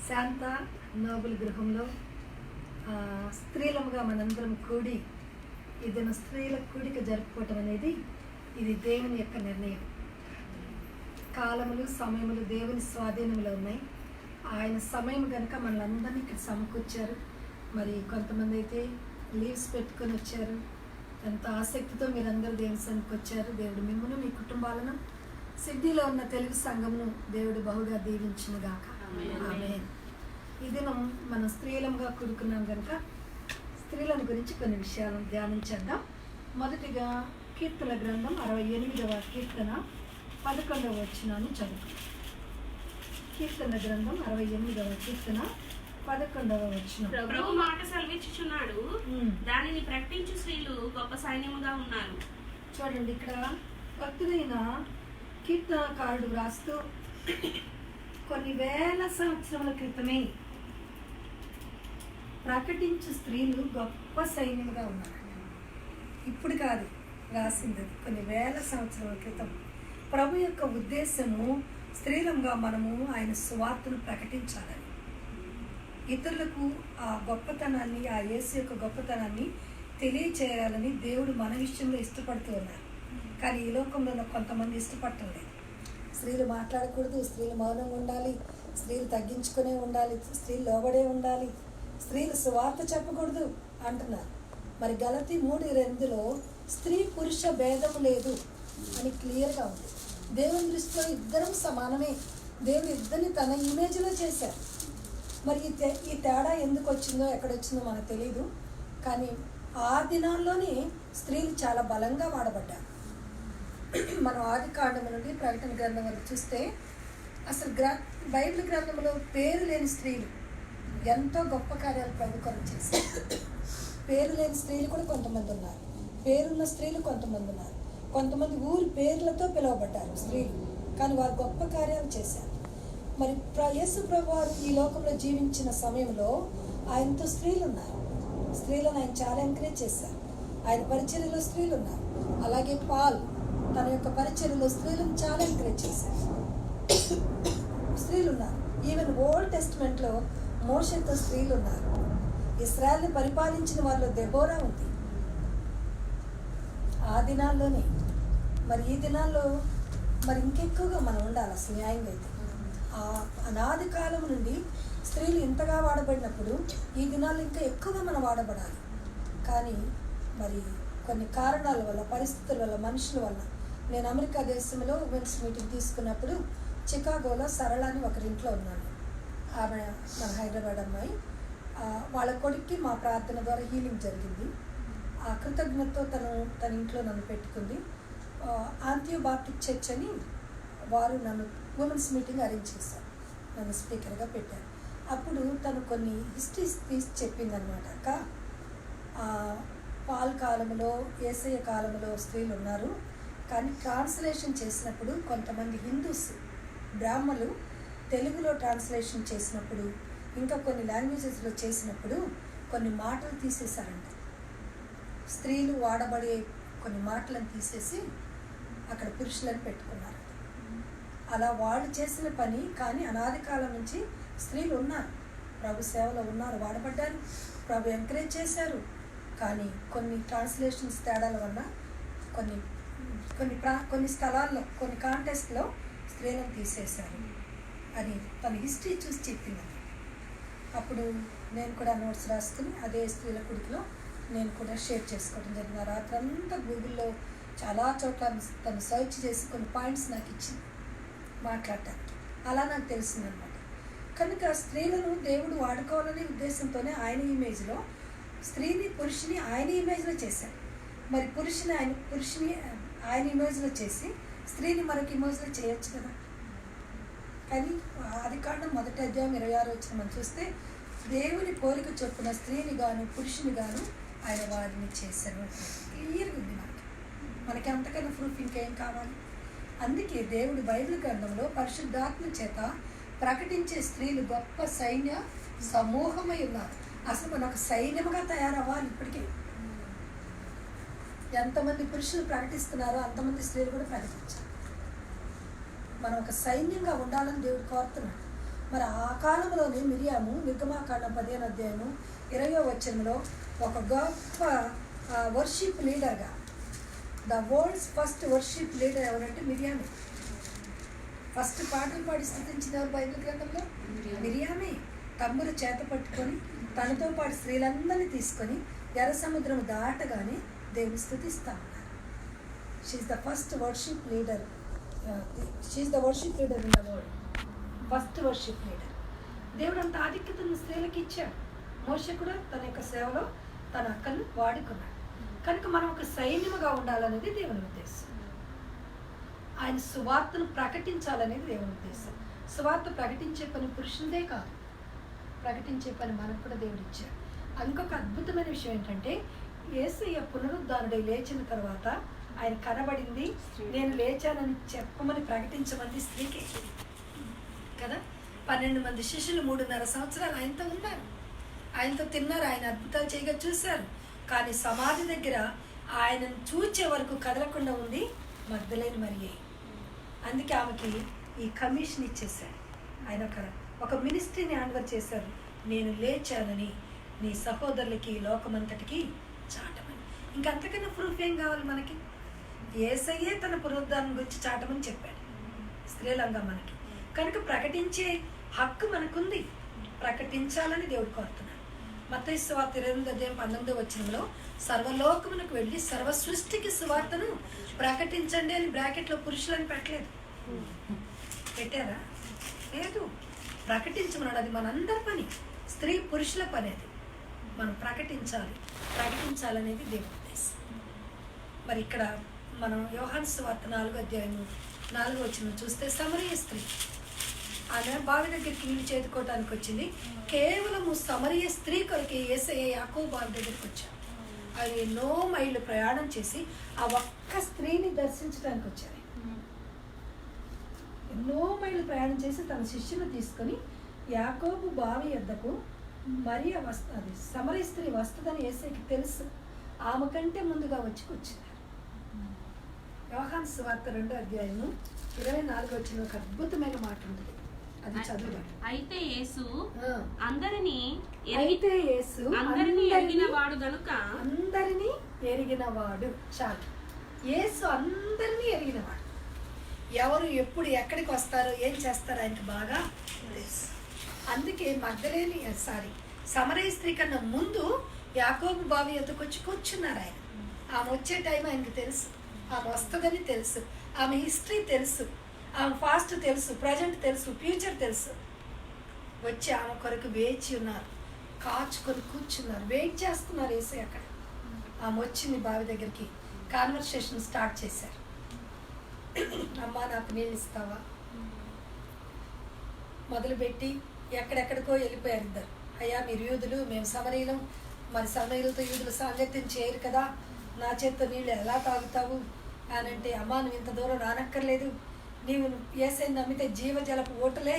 శాంత Nobel గృహంలో స్త్రీలముగా మనందరం కూడి ఇదైనా స్త్రీల కూడిక జరుపుకోవటం అనేది ఇది దేవుని యొక్క నిర్ణయం. కాలములు సమయములు దేవుని స్వాధీనంలో ఉన్నాయి. ఆయన సమయం కనుక మనలందరినీ ఇక్కడ సమకూర్చారు. మరి కొంతమంది అయితే లీవ్స్ పెట్టుకొని వచ్చారు. ఎంత ఆసక్తితో మీరందరూ దేవుని సన్నిధికి వచ్చారు. దేవుడు మిమ్మల్ని మీ కుటుంబాలను సిడ్నీలో ఉన్న తెలుగు సంఘమును దేవుడు బహుగా దీవించునుగాక. ఆమేన్. ఈ దినం మనం స్త్రీలముగా కూడుకున్నాం కనుక స్త్రీలను గురించి కొన్ని విషయాలను ధ్యానించేద్దాం. మొదటిగా కీర్తన గ్రంథం 68వ కీర్తన 11వ వచనాన్ని చదువుకుందాం. కీర్తన గ్రంథం 68వ కీర్తన 11వ వచనం. ప్రభువు మాట సెలవిచ్చుచున్నాడు, దానిని ప్రకటించు స్త్రీలు గొప్ప సైన్యముగా ఉన్నారు. చూడండి, ఇక్కడ భక్తుడైన కీర్తనకారుడు రాస్తూ కొన్ని వేల సంవత్సరముల క్రితమే ప్రకటించు స్త్రీలు గొప్ప సైన్యముగా ఉన్నారు. ఇప్పుడు కాదు రాసింది, కొన్ని వేల సంవత్సరాల క్రితం. ప్రభు యొక్క ఉద్దేశము స్త్రీలంగా మనము ఆయన సువార్తను ప్రకటించాలని, ఇతరులకు ఆ గొప్పతనాన్ని, ఆ యేసు యొక్క గొప్పతనాన్ని తెలియచేయాలని దేవుడు మన విషయంలో ఇష్టపడుతూ ఉన్నారు. కానీ ఈ లోకంలో కొంతమంది ఇష్టపడటం లేదు. స్త్రీలు మాట్లాడకూడదు, స్త్రీలు మౌనంగా ఉండాలి, స్త్రీలు తగ్గించుకునే ఉండాలి, స్త్రీలు లోబడే ఉండాలి, స్త్రీలు సువార్త చెప్పకూడదు అంటున్నారు. మరి గలతీ 3:2 స్త్రీ పురుష భేదము లేదు అని క్లియర్గా ఉంది. దేవుని దృష్టిలో ఇద్దరం సమానమే. దేవుడు ఇద్దరిని తన ఇమేజ్లో చేశారు. మరి ఈ తేడా ఎందుకు వచ్చిందో ఎక్కడొచ్చిందో మనకు తెలియదు. కానీ ఆ దినాల్లోనే స్త్రీలు చాలా బలంగా వాడబడ్డారు. మనం ఆది కాండము నుండి ప్రకటన గ్రంథం వరకు చూస్తే అసలు బైబిల్ గ్రంథంలో పేరు లేని స్త్రీలు ఎంతో గొప్ప కార్యాలు ప్రభు కొరకు చేశారు. పేరు లేని స్త్రీలు కూడా కొంతమంది ఉన్నారు, పేరున్న స్త్రీలు కొంతమంది ఉన్నారు. కొంతమంది ఊరి పేర్లతో పిలువబడ్డారు స్త్రీలు, కానీ వారు గొప్ప కార్యాలు చేశారు. మరి యేసు ప్రభు వారు ఈ లోకంలో జీవించిన సమయంలో ఆయనతో స్త్రీలు ఉన్నారు. స్త్రీలను ఆయన చాలా ఎంకరేజ్ చేశారు. ఆయన పరిచర్యలో స్త్రీలు ఉన్నారు. అలాగే పాల్ తన యొక్క పరిచర్యలో స్త్రీలను చాలా ఎంకరేజ్ చేశారు. స్త్రీలు ఉన్నారు. ఈవెన్ ఓల్డ్ టెస్ట్మెంట్లో మోషేతో స్త్రీలు ఉన్నారు. ఇశ్రాయేల్ని పరిపాలించిన వాళ్ళలో దెబోరా ఉంది ఆ దినాల్లోనే. మరి ఈ దినాల్లో మరి ఇంకెక్కువగా మనం ఉండాలి. అసలు న్యాయంగా అయితే అనాది కాలం నుండి స్త్రీలు ఇంతగా వాడబడినప్పుడు ఈ దినాల్లో ఇంకా ఎక్కువగా మనం వాడబడాలి. కానీ మరి కొన్ని కారణాల వల్ల, పరిస్థితుల వల్ల, మనుషుల వల్ల, నేను అమెరికా దేశంలో ఉమెన్స్ మీటింగ్ తీసుకున్నప్పుడు చికాగోలో సరళ అని ఒకరింట్లో ఉన్నాను. ఆమె మన హైదరాబాద్ అమ్మాయి. వాళ్ళ కొడుక్కి మా ప్రార్థన ద్వారా హీలింగ్ జరిగింది. ఆ కృతజ్ఞతతో తన ఇంట్లో నన్ను పెట్టుకుంది. ఆంథియో బాప్టిస్ట్ చర్చ్ అని వారు నన్ను ఉమెన్స్ మీటింగ్ అరేంజ్ చేశారు, నన్ను స్పీకర్గా పెట్టారు. అప్పుడు తను కొన్ని హిస్టరీస్ తీసి చెప్పిందనమాట. అక్క, పాల్ కాలంలో, యేసయ్య కాలంలో స్త్రీలు ఉన్నారు, కానీ ట్రాన్స్లేషన్ చేసినప్పుడు కొంతమంది హిందూస్ బ్రాహ్మణులు తెలుగులో ట్రాన్స్లేషన్ చేసినప్పుడు, ఇంకా కొన్ని లాంగ్వేజెస్లో చేసినప్పుడు కొన్ని మాటలు తీసేశారంట. స్త్రీలు వాడబడే కొన్ని మాటలను తీసేసి అక్కడ పురుషులను పెట్టుకున్నారు. అలా వాళ్ళు చేసిన పని. కానీ అనాది కాలం నుంచి స్త్రీలు ఉన్నారు, ప్రభు సేవలో ఉన్నారు, వాడబడ్డారు, ప్రభు ఎంకరేజ్ చేశారు. కానీ కొన్ని ట్రాన్స్లేషన్స్ తేడాల వల్ల కొన్ని స్థలాల్లో, కొన్ని కాంటెస్ట్లో స్త్రీలను తీసేశారు అని తన హిస్టరీ చూసి చెప్పింది. అప్పుడు నేను కూడా నోట్స్ రాసుకుని అదే స్త్రీల కుడికిలో నేను కూడా షేర్ చేసుకోవడం జరిగింది. రాత్రంతా గూగుల్లో చాలా చోట్ల తను సర్చ్ చేసి కొన్ని పాయింట్స్ నాకు ఇచ్చింది మాట్లాడటానికి. అలా నాకు తెలిసిందనమాట. కనుక స్త్రీలను దేవుడు వాడుకోవాలనే ఉద్దేశంతోనే ఆయన ఇమేజ్లో స్త్రీని, పురుషుని ఆయన ఇమేజ్లో చేశారు. మరి పురుషుని ఆయన ఇమేజ్లో చేసి స్త్రీని మరొక ఇమేజ్లో చేయొచ్చు కదా. కానీ ఆది కాండం 1వ అధ్యాయం 26వ వచనం మనం చూస్తే దేవుని కోరిక చొప్పున స్త్రీని గాను పురుషుని గాను ఆయన వారిని చేశారు. క్లియర్గా ఉంది మనకి అంతకన్నా ప్రూఫ్ ఇంకేం కావాలి. అందుకే దేవుడు బైబిల్ గ్రంథంలో పరిశుద్ధాత్మ చేత ప్రకటించే స్త్రీలు గొప్ప సైన్య సమూహమై ఉన్నారు. అసలు మనం ఒక సైన్యముగా తయారవ్వాలి. ఇప్పటికే ఎంతమంది పురుషులు ప్రకటిస్తున్నారో అంతమంది స్త్రీలు కూడా ప్రకటించాలి. మనం ఒక సైన్యంగా ఉండాలని దేవుడు కోరుతున్నాడు. మరి ఆ కాలంలోనే మిరియాము నిర్గమాకాండం 15వ అధ్యాయము 20వ వచనంలో ఒక గొప్ప వర్షిప్ లీడర్గా, the world's first worship leader ఎవరంటే మిరియామే. ఫస్ట్ పాటలు పాడి స్థుతించిన ఎవరు బైబిల్ గ్రంథంలో? మిరియామే. తమ్ముడు చేత పట్టుకొని తనతో పాటు స్త్రీలందరినీ తీసుకొని ఎర్ర సముద్రం దాటగానే దేవుని స్థుతిస్తా ఉన్నారు. She's the first worship leader. She's the worship leader in the world. First worship leader. దేవుడు అంత ఆధిక్యతను స్త్రీలకు ఇచ్చాడు. మోషే కూడా తన యొక్క సేవలో తన అక్కను వాడుకున్నాడు. కనుక మనం ఒక సైన్యముగా ఉండాలనేది దేవుని ఉద్దేశం. ఆయన సువార్తను ప్రకటించాలనేది దేవుని ఉద్దేశం. సువార్త ప్రకటించే పని పురుషులదే కాదు, ప్రకటించే పని మనకు కూడా దేవుడు ఇచ్చాడు. ఇంకొక అద్భుతమైన విషయం ఏంటంటే, యేసయ్య పునరుద్ధానుడై లేచిన తర్వాత ఆయన కనబడింది, నేను లేచానని చెప్పమని ప్రకటించమంది స్త్రీకే కదా. 12 మంది శిష్యులు 3.5 సంవత్సరాలు ఆయనతో ఉన్నారు, ఆయనతో తిన్నారు, ఆయన అద్భుతాలు చేయగా చూశారు. కానీ సమాధి దగ్గర ఆయనను చూచే వరకు కదలకుండా ఉంది మగ్దలేని మరియే. అందుకే ఆమెకి ఈ కమిషన్ ఇచ్చేశాడు. ఆయన ఒక మినిస్ట్రీని హ్యాండ్ఓవర్ చేశారు. నేను లేచానని నీ సహోదరులకి లోకమంతటికి చాటమని. ఇంకంతకన్నా ప్రూఫ్ ఏం కావాలి మనకి? యేసయ్యే తన పునరుద్ధానం గురించి చాటమని చెప్పాడు స్త్రీలంగా మనకి. కనుక ప్రకటించే హక్కు మనకుంది, ప్రకటించాలని దేవుడు కోరుతున్నాడు. మత్తయి సువార్త 28వ అధ్యాయం 19వ వచనంలో సర్వలోకమునకు వెళ్ళి సర్వ సృష్టికి సువార్తను ప్రకటించండి అని బ్రాకెట్లో పురుషులని పెట్టలేదు. పెట్టారా? లేదు. ప్రకటించమన్నాడు. అది మనందరి పని, స్త్రీ పురుషుల పని. అది మనం ప్రకటించాలనేది దేవుని ఉద్దేశం. మరి ఇక్కడ మనం యోహాను సువార్త 4వ అధ్యాయం 4వ వచనం చూస్తే సమరయ స్త్రీ, ఆమె బావి దగ్గరికి నీళ్ళు చేదుకోవటానికి వచ్చింది. కేవలము సమరయ స్త్రీ కొరకు యేసయ్య యాకోబు బావి దగ్గరికి వచ్చారు. అది ఎన్నో మైళ్ళు ప్రయాణం చేసి ఆ ఒక్క స్త్రీని దర్శించడానికి వచ్చారు. ఎన్నో మైళ్ళు ప్రయాణం చేసి తన శిష్యుని తీసుకొని యాకోబు బావి వద్దకు మరియ అది సమరయ స్త్రీ వస్తుందని యేసయ్యకి తెలుసు. ఆమె కంటే ముందుగా వచ్చి కూర్చున్నారు. యోహాను సువార్త 2వ అధ్యాయము 24వ వచనంలో ఒక అద్భుతమైన మాట ఉంటుంది, అది చదువు. అయితే యేసు అందరినీ ఎరిగినవాడు గనుక. అందరినీ ఎరిగినవాడు. చాలు. యేసు అందరినీ ఎరిగినవాడు. ఎవరు ఎప్పుడు ఎక్కడికి వస్తారో ఏం చేస్తారో ఆయనకి బాగా తెలుసు. అందుకే సమరయ స్త్రీ కన్నా ముందు యాకోబు బావి ఎదుకు వచ్చి కూర్చున్నారు ఆయన. ఆమె వచ్చే టైం ఆయనకి తెలుసు, ఆమె వస్తుందని తెలుసు, ఆమె హిస్టరీ తెలుసు, ఆమె పాస్ట్ తెలుసు, ప్రజెంట్ తెలుసు, ఫ్యూచర్ తెలుసు. వచ్చి ఆమె కొరకు వేచి ఉన్నారు, కాచుకొని కూర్చున్నారు, వెయిట్ చేస్తున్నారు యేసయ్య అక్కడ. ఆమె వచ్చింది బావి దగ్గరికి, కాన్వర్సేషన్ స్టార్ట్ చేశారు. అమ్మా నాకు నీళ్ళు ఇస్తావా మొదలుపెట్టి ఎక్కడెక్కడికో వెళ్ళిపోయారు ఇద్దరు. అయ్యా మీరు యూదులు, మేము సమరీలం, మరి సమరీలతో యూదులు సాంగత్యం చేయరు కదా, నా చేత్తో నీళ్ళు ఎలా తాగుతావు అని అంటే, అమ్మా నువ్వు ఇంత దూరం రానక్కర్లేదు, నీవు యేసయ్యని నమ్మితే జీవజలపు ఓటలే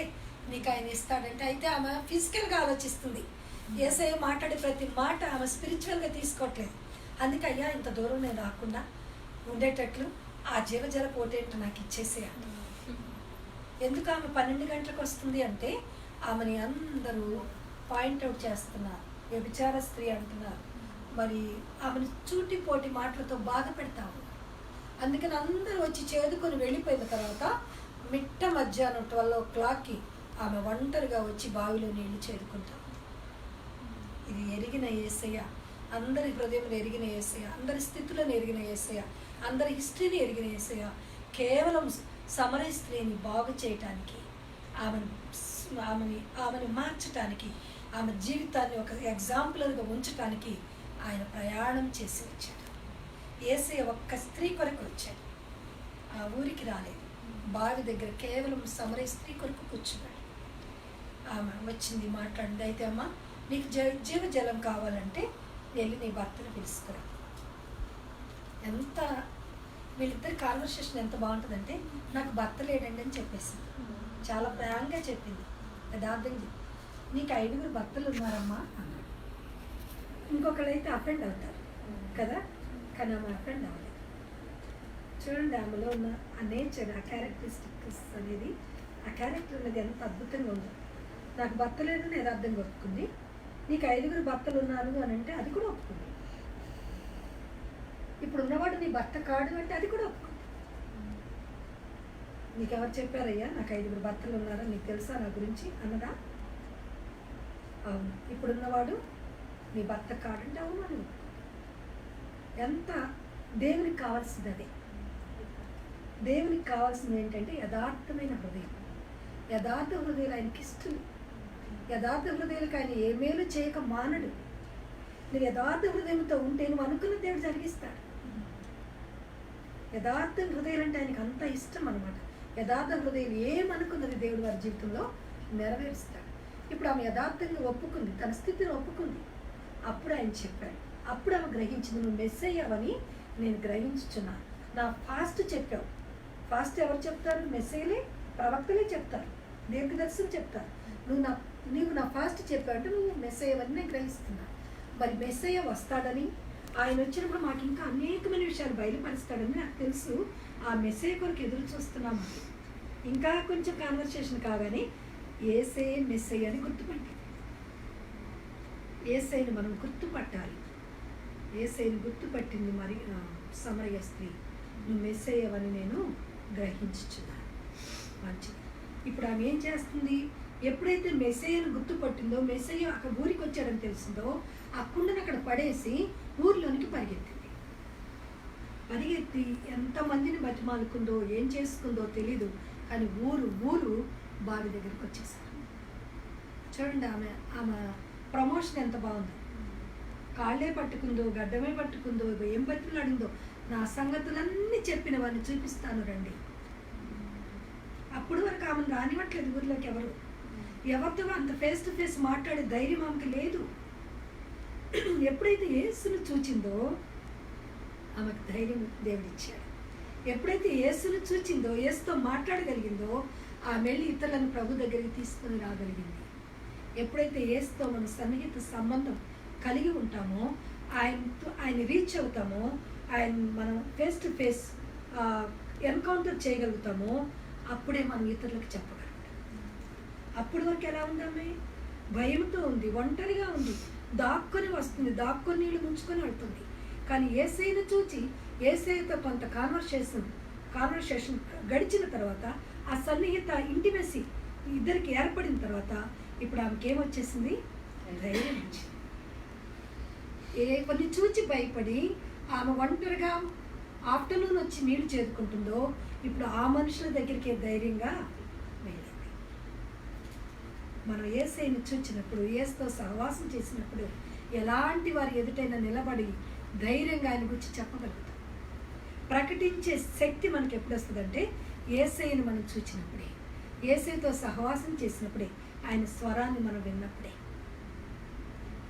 నీకు ఆయన ఇస్తాడంటే. అయితే ఆమె ఫిజికల్గా ఆలోచిస్తుంది, యేసయ్య మాట్లాడే ప్రతి మాట ఆమె స్పిరిచువల్గా తీసుకోవట్లేదు. అందుకే అయ్యా ఇంత దూరం నేను రాకుండా ఉండేటట్లు ఆ జీవజలపు ఓటేంటో నాకు ఇచ్చేసేయాలి. ఎందుకు ఆమె 12 గంటలకు వస్తుంది అంటే, ఆమెని అందరూ పాయింట్అవుట్ చేస్తున్నారు, వ్యభిచార స్త్రీ అంటున్నారు, మరి ఆమెను చూటిపోటి మాటలతో బాధ పెడతాము. అందుకని అందరూ వచ్చి చేదుకొని వెళ్ళిపోయిన తర్వాత మిట్ట మధ్యాహ్నం 12 o'clockకి ఆమె ఒంటరిగా వచ్చి బావిలో నీళ్లు చేదుకుంటాం. ఇది ఎరిగిన యేసయ్య, అందరి హృదయంలో ఎరిగిన యేసయ్య, అందరి స్థితులను ఎరిగిన యేసయ్య, అందరి హిస్టరీని ఎరిగిన యేసయ్య కేవలం సమరయ స్త్రీని బాగు చేయటానికి, ఆమెని మార్చటానికి, ఆమె జీవితాన్ని ఒక ఎగ్జాంపులర్గా ఉంచటానికి ఆయన ప్రయాణం చేసి వచ్చాడు. యేసయ్య ఒక్క స్త్రీ కొరకు వచ్చాడు, ఆ ఊరికి రాలేదు. బావి దగ్గర కేవలం సమరయ స్త్రీ కొరకు కూర్చున్నాడు. ఆమె వచ్చింది, మాట్లాడింది. అయితే అమ్మ నీకు జీవజలం కావాలంటే వెళ్ళి నీ భర్తను పిలుచుకురా. ఎంత వీళ్ళిద్దరి కాన్వర్సేషన్ ఎంత బాగుంటుందంటే, నాకు భర్త లేడండి అని చెప్పేసింది. చాలా ప్రేమగా చెప్పింది, యథార్థంగా. నీకు 5 భర్తలు ఉన్నారమ్మా అన్నాడు. ఇంకొకళ్ళైతే అఫెండ్ అవుతారు కదా, కానీ ఆమె అఫెండ్ అవ్వలేదు. చూడండి ఆమెలో ఉన్న ఆ నేచర్, ఆ క్యారెక్టరిస్టిక్స్ అనేది, ఆ క్యారెక్టర్ అనేది ఎంత అద్భుతంగా ఉందో. నాకు భర్త లేదని యథార్థంగా ఒప్పుకుంది. నీకు 5 భర్తలు ఉన్నారు అని అంటే అది కూడా ఒప్పుకుంది. ఇప్పుడు ఉన్నవాడు నీ భర్త కాడు అంటే అది కూడా ఒప్పుకుంది. నీకెవరు చెప్పారయ్యా నాకు 5 భర్తలు ఉన్నారని నీకు తెలుసా నా గురించి అన్నదా? అవును. ఇప్పుడున్నవాడు నీ భర్త కాడంటే అవును అని ఒప్పుకుంది. ఎంత దేవునికి కావాల్సింది అదే. దేవునికి కావాల్సింది ఏంటంటే యథార్థమైన హృదయం. యథార్థ హృదయాలు ఆయనకి ఇష్టం. యథార్థ హృదయాలకు ఆయన ఏ మేలు చేయక మానడు. నువ్వు యథార్థ హృదయంతో ఉంటే నువ్వు అనుకున్న దేవుడు జరిగిస్తాడు. యథార్థ హృదయాలు అంటే ఆయనకు అంత ఇష్టం అనమాట. యథార్థ హృదయం ఏమనుకున్నది దేవుడు వారి జీవితంలో నెరవేరుస్తాడు. ఇప్పుడు ఆమె యథార్థంగా ఒప్పుకుంది, తన స్థితిని ఒప్పుకుంది. అప్పుడు ఆయన చెప్పాడు, అప్పుడు ఆమె గ్రహించింది, నువ్వు మెస్సయ్యావని నేను గ్రహించుచున్నాను. నా ఫాస్ట్ చెప్పావు. ఫాస్ట్ ఎవరు చెప్తారు? మెస్సయ్యలే, ప్రవక్తలే చెప్తారు, దీర్ఘదర్శులు చెప్తారు. నీవు నా ఫాస్ట్ చెప్పావు అంటే నువ్వు మెస్సయ్యవని నేను గ్రహిస్తున్నాను. మరి మెస్సయ్య వస్తాడని, ఆయన వచ్చినప్పుడు మాకు ఇంకా అనేకమైన విషయాలు బయలుపరుస్తాడని నాకు తెలుసు. ఆ మెస్సయ్య కొరకు ఎదురు చూస్తున్నాము. ఇంకా కొంచెం కాన్వర్సేషన్ కాగానే యేసే మెస్సయ్య అని గుర్తుపట్టింది. యేసయ్యని మనం గుర్తుపట్టాలి. యేసయ్యని గుర్తుపట్టింది మరి సమరయ స్త్రీ. నువ్వు మెస్సయ్యవని నేను గ్రహించుచున్నాను. మంచిది. ఇప్పుడు ఆమె ఏం చేస్తుంది? ఎప్పుడైతే మెస్సయ్యను గుర్తుపట్టిందో, మెస్సయ్య అక్కడ ఊరికి వచ్చాడని తెలిసిందో, ఆ కుండను అక్కడ పడేసి ఊరిలోనికి పరిగెత్తింది. పరిగెత్తి ఎంతమందిని బతిమాలుకుందో ఏం చేసుకుందో తెలీదు, కానీ ఊరు బావి దగ్గరికి వచ్చేసారు. చూడండి ఆమె ప్రమోషన్ ఎంత బాగుందో. కాళ్ళే పట్టుకుందో, గడ్డమే పట్టుకుందో, ఏం బతిలాడిందో, నా సంగతులన్నీ చెప్పిన వాడిని చూపిస్తాను రండి. అప్పుడు వరకు ఆమెను రానివ్వట్లేదు ఊర్లోకి. ఎవరితో అంత ఫేస్ టు ఫేస్ మాట్లాడే ధైర్యం ఆమెకి లేదు. ఎప్పుడైతే యేసును చూచిందో ఆమెకు ధైర్యం దేవుడిచ్చాడు. ఎప్పుడైతే యేసును చూచిందో, యేసుతో మాట్లాడగలిగిందో, ఆమె వెళ్ళి ఇతరులను ప్రభు దగ్గరికి తీసుకొని రాగలిగింది. ఎప్పుడైతే యేసుతో మన సన్నిహిత సంబంధం కలిగి ఉంటామో, ఆయన రీచ్ అవుతామో, ఆయన మనం ఫేస్ టు ఫేస్ ఎన్కౌంటర్ చేయగలుగుతామో, అప్పుడే మనం ఇతరులకు చెప్పగలుగుతాం. అప్పటి వరకు ఎలా ఉందామే? భయంతో ఉంది, ఒంటరిగా ఉంది, దాక్కొని వస్తుంది, దాక్కొని నీళ్ళు ముంచుకొని వెళ్తుంది. కానీ యేసయ్యను చూచి యేసయ్యతో కొంత కాన్వర్సేషన్ గడిచిన తర్వాత, ఆ సన్నిహిత ఇంటిమెసీ ఇద్దరికి ఏర్పడిన తర్వాత, ఇప్పుడు ఆమెకి ఏమొచ్చేసింది? ధైర్యం వచ్చింది. కొన్ని చూచి భయపడి ఆమె ఒంటరిగా ఆఫ్టర్నూన్ వచ్చి నీళ్లు చేరుకుంటుందో, ఇప్పుడు ఆ మనుషుల దగ్గరికి ధైర్యంగా వెళ్ళింది. మనం యేసయ్యను చూచినప్పుడు, యేసుతో సహవాసం చేసినప్పుడు, ఎలాంటి వారి ఎదుటైనా నిలబడి ధైర్యంగా ఆయన గురించి చెప్పగలుగుతాం. ప్రకటించే శక్తి మనకి ఎప్పుడు వస్తుందంటే యేసయ్యను మనం చూచినప్పుడే, యేసయ్యతో సహవాసం చేసినప్పుడే, ఆయన స్వరాన్ని మనం విన్నప్పుడే.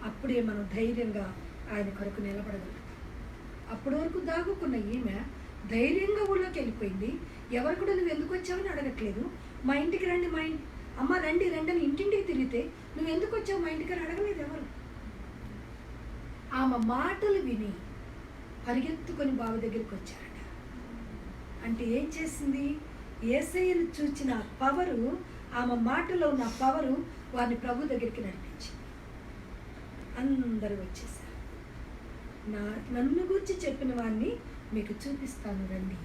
అప్పుడే మనం ధైర్యంగా ఆయన కొరకు నిలబడగలుగుతాం. అప్పటి వరకు దాగుకున్న ఈమె ధైర్యంగా ఊళ్ళోకి వెళ్ళిపోయింది. ఎవరు కూడా నువ్వు ఎందుకు వచ్చావని అడగట్లేదు. మా ఇంటికి రండి, అమ్మ రండి అని ఇంటింటికి తిరిగితే నువ్వు ఎందుకు వచ్చావు మా ఇంటికి అని అడగలేదు ఎవరు. ఆమె మాటలు విని పరిగెత్తుకొని బావి దగ్గరికి వచ్చారట. అంటే ఏం చేసింది? యేసయ్యను చూచిన పవరు, ఆమె మాటలో ఉన్న పవరు వారిని ప్రభు దగ్గరికి నడిపించింది. అందరూ వచ్చేసారు. నన్ను గురించి చెప్పిన వారిని మీకు చూపిస్తాను రండి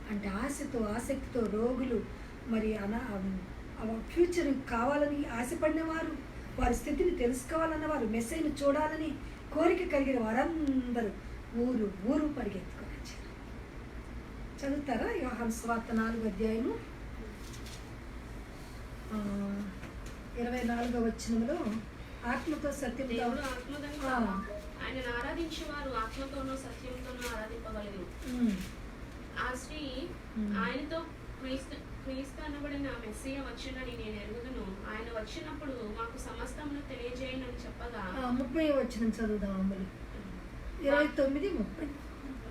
అంటే, ఆశతో ఆసక్తితో రోగులు, మరి ఫ్యూచర్ కావాలని ఆశపడిన వారు, వారి స్థితిని తెలుసుకోవాలన్నవారు, మెస్సయ్యను చూడాలని కోరిక కలిగిన వారందరూ ఊరు పరిగెత్తుకొని వచ్చారు. చదువుతారా? యోహాను సువార్త 4వ 24వ వచనంలో ఆత్మతో సత్యంతో ఆయనను ఆరాధించేవారు ఆత్మతోనూ సత్యంతోనూ ఆరాధింపగలరు. ఆ స్త్రీ ఆయనతో క్రీస్తు అనబడిన మెస్సీయ వచ్చునని నేను ఎరుగుదును. ఆయన వచ్చినప్పుడు మాకు సమస్తమును తెలియజేయనని చెప్పగా 30వ వచనం చదువుదాం అమ్మలు. 29, 30.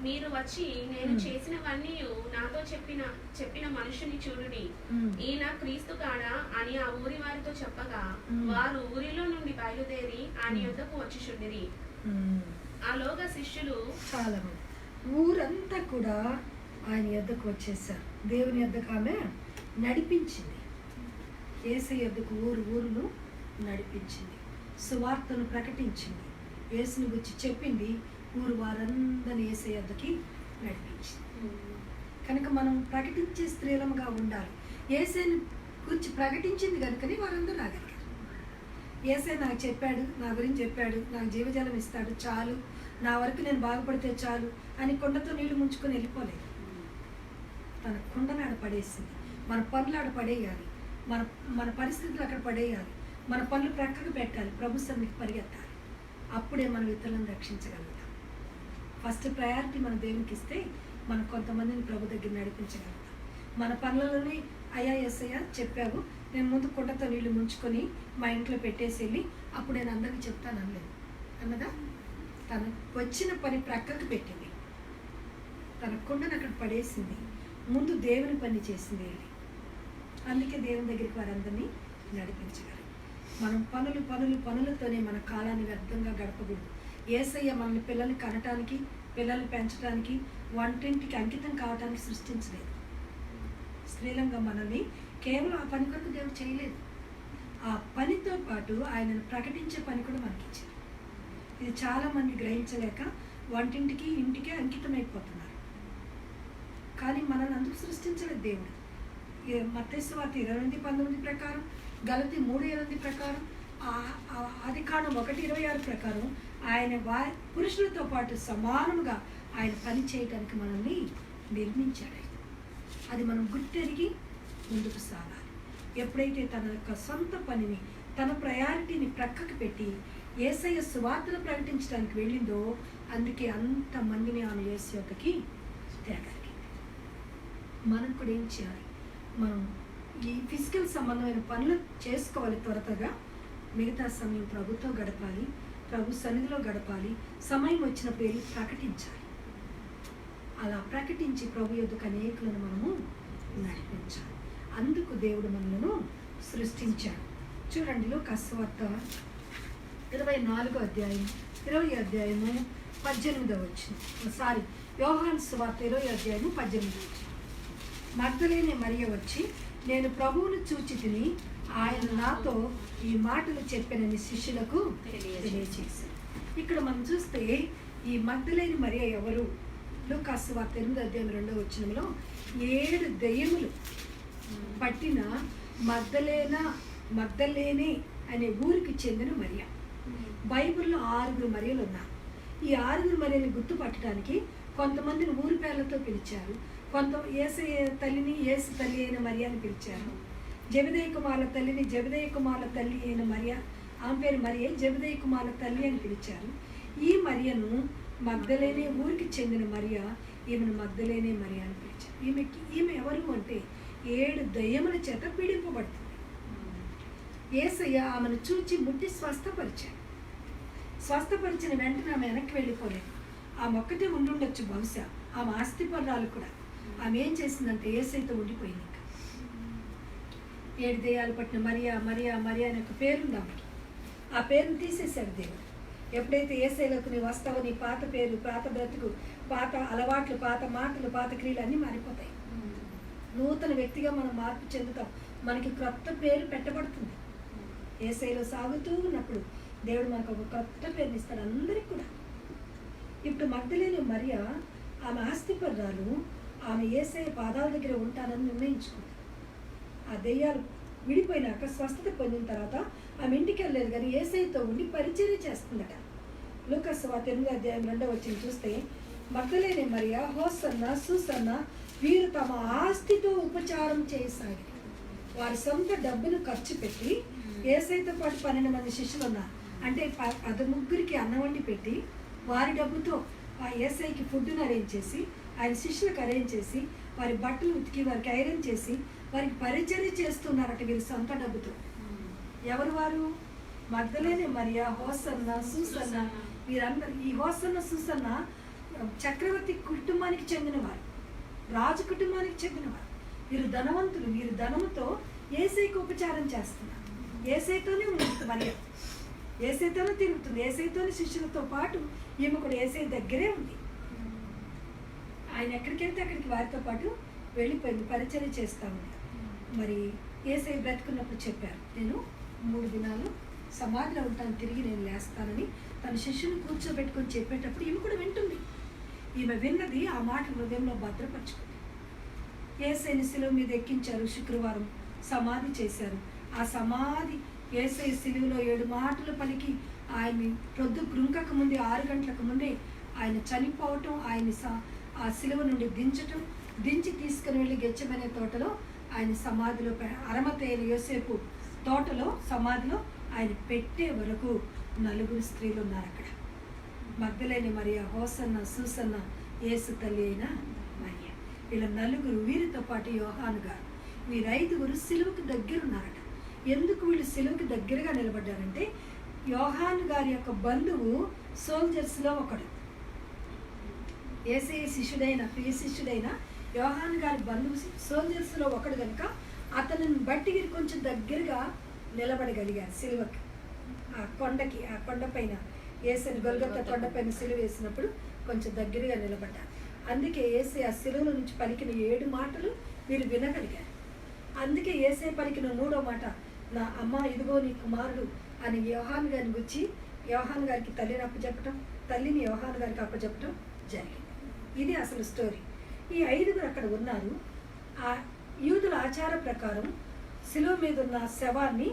మీరు వచ్చి నేను చేసినవన్నీ నాతో చెప్పిన మనుషుని చూడుడి, ఈయన క్రీస్తు కాడా అని ఆ ఊరి వారితో చెప్పగా, వారు ఊరిలో నుండి బయలుదేరి ఆయన యొద్దకు వచ్చుచుండిరి. ఆలోగా శిష్యులు చాలా ఊరంతా కూడా ఆయన యొద్దకు వచ్చేసారు. దేవుని యొద్దకు ఆమె నడిపించింది. యేసయ్య యొద్దకు ఊరును నడిపించింది, సువార్తను ప్రకటించింది, యేసుని గురించి చెప్పింది, ఊరు వారందరినీ యేసయ్య వద్దకి నడిపించింది. కనుక మనం ప్రకటించే స్త్రీలముగా ఉండాలి. యేసయ్యని గురించి ప్రకటించింది కనుకని వారందరూ రాగలిగారు. యేసయ్య నాకు చెప్పాడు, నా గురించి చెప్పాడు, నాకు జీవజలం ఇస్తాడు, చాలు, నా వరకు నేను బాగుపడితే చాలు అని కుండతో నీళ్లు ముంచుకొని వెళ్ళిపోలేదు. తన కుండను ఆడ పడేసింది. మన పనులు ఆడ పడేయాలి, మన మన పరిస్థితులు అక్కడ పడేయాలి, మన పనులు ప్రక్కకు పెట్టాలి, ప్రభు సన్నిధికి పరిగెత్తాలి. అప్పుడే మనం ఇతరులను రక్షించగలుగుతాం. ఫస్ట్ ప్రయారిటీ మన దేవునికి ఇస్తే మనం కొంతమందిని ప్రభు దగ్గర నడిపించగలుగుతాం. మన పనులలోనే అయ్యా యేసయ్య చెప్పావు, నేను ముందు కుండతో నీళ్లు ముంచుకొని మా ఇంట్లో పెట్టేసి వెళ్ళి అప్పుడు నేను అందరికీ చెప్తాను అనలేదు అన్నదా. తను వచ్చిన పని ప్రక్కకు పెట్టింది, తన కుండను అక్కడ పడేసింది, ముందు దేవుని పని చేసింది వెళ్ళి. అందుకే దేవుని దగ్గరికి వారందరినీ నడిపించగలరు. మనం పనులతోనే మన కాలాన్ని వ్యర్థంగా గడపకూడదు. యేసయ్య మనల్ని పిల్లల్ని కనటానికి, పిల్లల్ని పెంచడానికి, వంటింటికి అంకితం కావడానికి సృష్టించలేదు. స్త్రీలంగా మనల్ని కేవలం ఆ పని కొరకు దేవుడు చేయలేదు. ఆ పనితో పాటు ఆయనను ప్రకటించే పని కూడా మనకిచ్చారు. ఇది చాలామంది గ్రహించలేక వంటింటికి ఇంటికే అంకితమైపోతున్నారు. కానీ మనల్ని అందుకు సృష్టించలేదు దేవుడు. మత్తయి సువార్త 28:19 ప్రకారం, గలతీ 3:8 ప్రకారం, ఆదికాండం 1:26 ప్రకారం ఆయన పురుషులతో పాటు సమానంగా ఆయన పని చేయడానికి మనల్ని నిర్మించాడు. అది మనం గుర్తెరిగి ముందుకు సాగాలి. ఎప్పుడైతే తన యొక్క సొంత పనిని, తన ప్రయారిటీని ప్రక్కకు పెట్టి యేసయ్య సువార్తను ప్రకటించడానికి వెళ్ళిందో, అందుకే అంతమందిని ఆమె యేసు యొక్కకి తేగలిగింది. మనం కూడా ఏం చేయాలి? మనం ఈ ఫిజికల్ సంబంధమైన పనులు చేసుకోవాలి త్వరగా. మిగతా సమయం ప్రభుతో గడపాలి, ప్రభు సన్నిధిలో గడపాలి. సమయం వచ్చినప్పుడు వెళ్ళి ప్రకటించాలి. అలా ప్రకటించి ప్రభు యొద్దకు అనేకులను మనము నడిపించాలి. అందుకు దేవుడు మనలను సృష్టించాడు. చూడండి, లూకాసు సువార్త 24వ అధ్యాయం 20వ అధ్యాయము 18వ వచనం. యోహాను సువార్త 20వ అధ్యాయము 18వ వచనం. మగ్దలేనే మరియ వచ్చి, నేను ప్రభువును చూచి తిని ఆయన నాతో ఈ మాటలు చెప్పినని శిష్యులకు తెలియజేశారు. ఇక్కడ మనం చూస్తే ఈ మగ్దలేని మరియ ఎవరు? లూకాసు సువార్త 8వ అధ్యాయం 2వ వచనంలో 7 దెయ్యములు పట్టిన మగ్దలేనే అనే ఊరికి చెందిన మరియ. బైబిల్లో 6 మరియలు ఉన్నారు. ఈ 6 మరియల్ని గుర్తుపట్టడానికి కొంతమందిని ఊరి పేర్లతో పిలిచారు. యేసయ్య తల్లిని యేసు తల్లి అయిన మరియ అని పిలిచారు. జెబెదయి కుమారుల తల్లిని జెబెదయి కుమారుల తల్లి అయిన మరియ, ఆమె పేరు మరియ, జెబెదయి కుమారుల తల్లి అని పిలిచారు. ఈ మరియను మగ్దలేనే ఊరికి చెందిన మరియ, ఈమెను మగ్దలేనే మరియ అని పిలిచారు. ఈమె ఎవరు అంటే 7 దయ్యముల చేత పీడింపబడుతుంది. యేసయ్య ఆమెను చూచి ముట్టి స్వస్థపరిచాడు. స్వస్థపరిచిన వెంటనే ఆమె వెనక్కి వెళ్ళిపోలేదు. ఆమె ఒక్కటే ఉండుండొచ్చు బహుశా, ఆమె ఆస్తిపర్రాలు కూడా. ఆమె ఏం చేసిందంటే యేసయ్యతో ఉండిపోయింది. ఇంకా 7 దెయ్యాలు పట్టిన మరియా మరియా మరియా అనే ఒక పేరుంది ఆమెకి. ఆ పేరుని తీసేశాడు దేవుడు. ఎప్పుడైతే యేసయ్యలోకి నీ వస్తావో నీ పాత పేరు, పాత బ్రతుకు, పాత అలవాట్లు, పాత మాటలు, పాత క్రియలు అన్నీ మారిపోతాయి. నూతన వ్యక్తిగా మనం మార్పు చెందుతాం. మనకి క్రొత్త పేరు పెట్టబడుతుంది. యేసయ్యలో సాగుతూ ఉన్నప్పుడు దేవుడు మనకు ఒక కొత్త పేరుని ఇస్తాడు అందరికి కూడా. ఇప్పుడు మగ్దలేని మరియ, ఆమె ఆస్తిపర్రాలు, ఆమె యేసయ్య పాదాల దగ్గర ఉంటానని నిర్ణయించుకుంది. ఆ దెయ్యాలు విడిపోయినాక స్వస్థత పొందిన తర్వాత ఆమె ఇంటికి వెళ్ళలేదు, కానీ యేసయ్యతో ఉండి పరిచర్య చేస్తుందట. లూకాసు సువార్త 8వ అధ్యాయం 2వ వచనం చూస్తే, మగ్దలేని మరియ, హోసన్న, సూసన్న వీరు తమ ఆస్తితో ఉపచారం చేయసాగి వారి సొంత డబ్బును ఖర్చు పెట్టి, యేసయ్యతో పాటు 12 మంది శిష్యులు ఉన్నారు అంటే 13కి అన్నం వండి పెట్టి, వారి డబ్బుతో ఆ యేసయ్యకి ఫుడ్ని అరేంజ్ చేసి, ఆయన శిష్యులకు అరేంజ్ చేసి, వారి బట్టలు ఉతికి వారికి ఐరన్ చేసి వారికి పరిచర్య చేస్తున్నారట వీరి సొంత డబ్బుతో. ఎవరు వారు? మగ్దలేనే మరియ, హోసన్న, సూసన్న వీరందరూ. ఈ హోసన్న, సూసన్న చక్రవర్తి కుటుంబానికి చెందినవారు, రాజు కుటుంబానికి చెందినవారు. వీరు ధనవంతులు. వీరు ధనముతో యేసయ్యకి ఉపచారం చేస్తున్నారు. యేసయ్యతోనే ఉంటుంది మరియ, యేసయ్యతోనే తిరుగుతుంది, యేసయ్యతోనే శిష్యులతో పాటు ఈమె కూడా యేసయ్య దగ్గరే ఉంది. ఆయన ఎక్కడికి వెళ్తే అక్కడికి వారితో పాటు వెళ్ళిపోయింది, పరిచర్య చేస్తూ ఉంది. మరి యేసయ్య బ్రతుకున్నప్పుడు చెప్పారు, నేను 3 దినాలు సమాధిలో ఉంటాను, తిరిగి నేను లేస్తానని తన శిష్యుని కూర్చోబెట్టుకొని చెప్పేటప్పుడు ఈమె కూడా వింటుంది. ఈమె విన్నది ఆ మాట హృదయంలో భద్రపరుచుకుంది. యేసయ్యని శిలువ మీద ఎక్కించారు, శుక్రవారం సమాధి చేశారు. ఆ సమాధి యేసయ్య శిలువలో 7 మాటలు పలికి ఆయన్ని ప్రొద్దు కృంకక ముందే 6 గంటలకు ముందే ఆయన చనిపోవటం, ఆయన్ని ఆ శిలువ నుండి దించి తీసుకుని వెళ్ళి గెచ్చమనే తోటలో ఆయన సమాధిలో అరమతైన యోసేపు తోటలో సమాధిలో ఆయన పెట్టే వరకు 4 స్త్రీలు ఉన్నారు అక్కడ. మగ్దలేని మరియ, హోసన్న, సూసన్న, యేసు తల్లి అయిన మరియ, వీళ్ళ 4 వీరితో పాటు యోహాను గారు, వీరు 5 సిలువకు దగ్గర ఉన్నారట. ఎందుకు వీళ్ళు సిలువకి దగ్గరగా నిలబడ్డారంటే యోహాను గారి యొక్క బంధువు సోల్జర్స్లో ఒకడు, యేసయ్య శిష్యుడైన ప్రియ శిష్యుడైన యోహాను గారి బంధువు సోల్జర్స్లో ఒకడు కనుక అతనిని బట్టి వీరు కొంచెం దగ్గరగా నిలబడగలిగారు. సిలువకి ఆ కొండపైన యేసని గొల్గొతా కొండపైన సిలువ వేసినప్పుడు కొంచెం దగ్గరగా నిలబడ్డారు. అందుకే యేసయ్య ఆ సిలువల నుంచి పలికిన 7 మాటలు వీరు వినగలిగారు. అందుకే యేసయ్య పలికిన 3వ మాట, నా అమ్మ ఇదిగో నీ కుమారుడు అని యోహాను గారిని గుచ్చి యోహాను గారికి తల్లిని అప్పచెప్పటం, తల్లిని యోహాను గారికి అప్పచెప్పటం జరిగింది. ఇది అసలు స్టోరీ. ఈ 5 అక్కడ ఉన్నారు. ఆ యూదుల ఆచార ప్రకారం శిలువ మీద ఉన్న శవాన్ని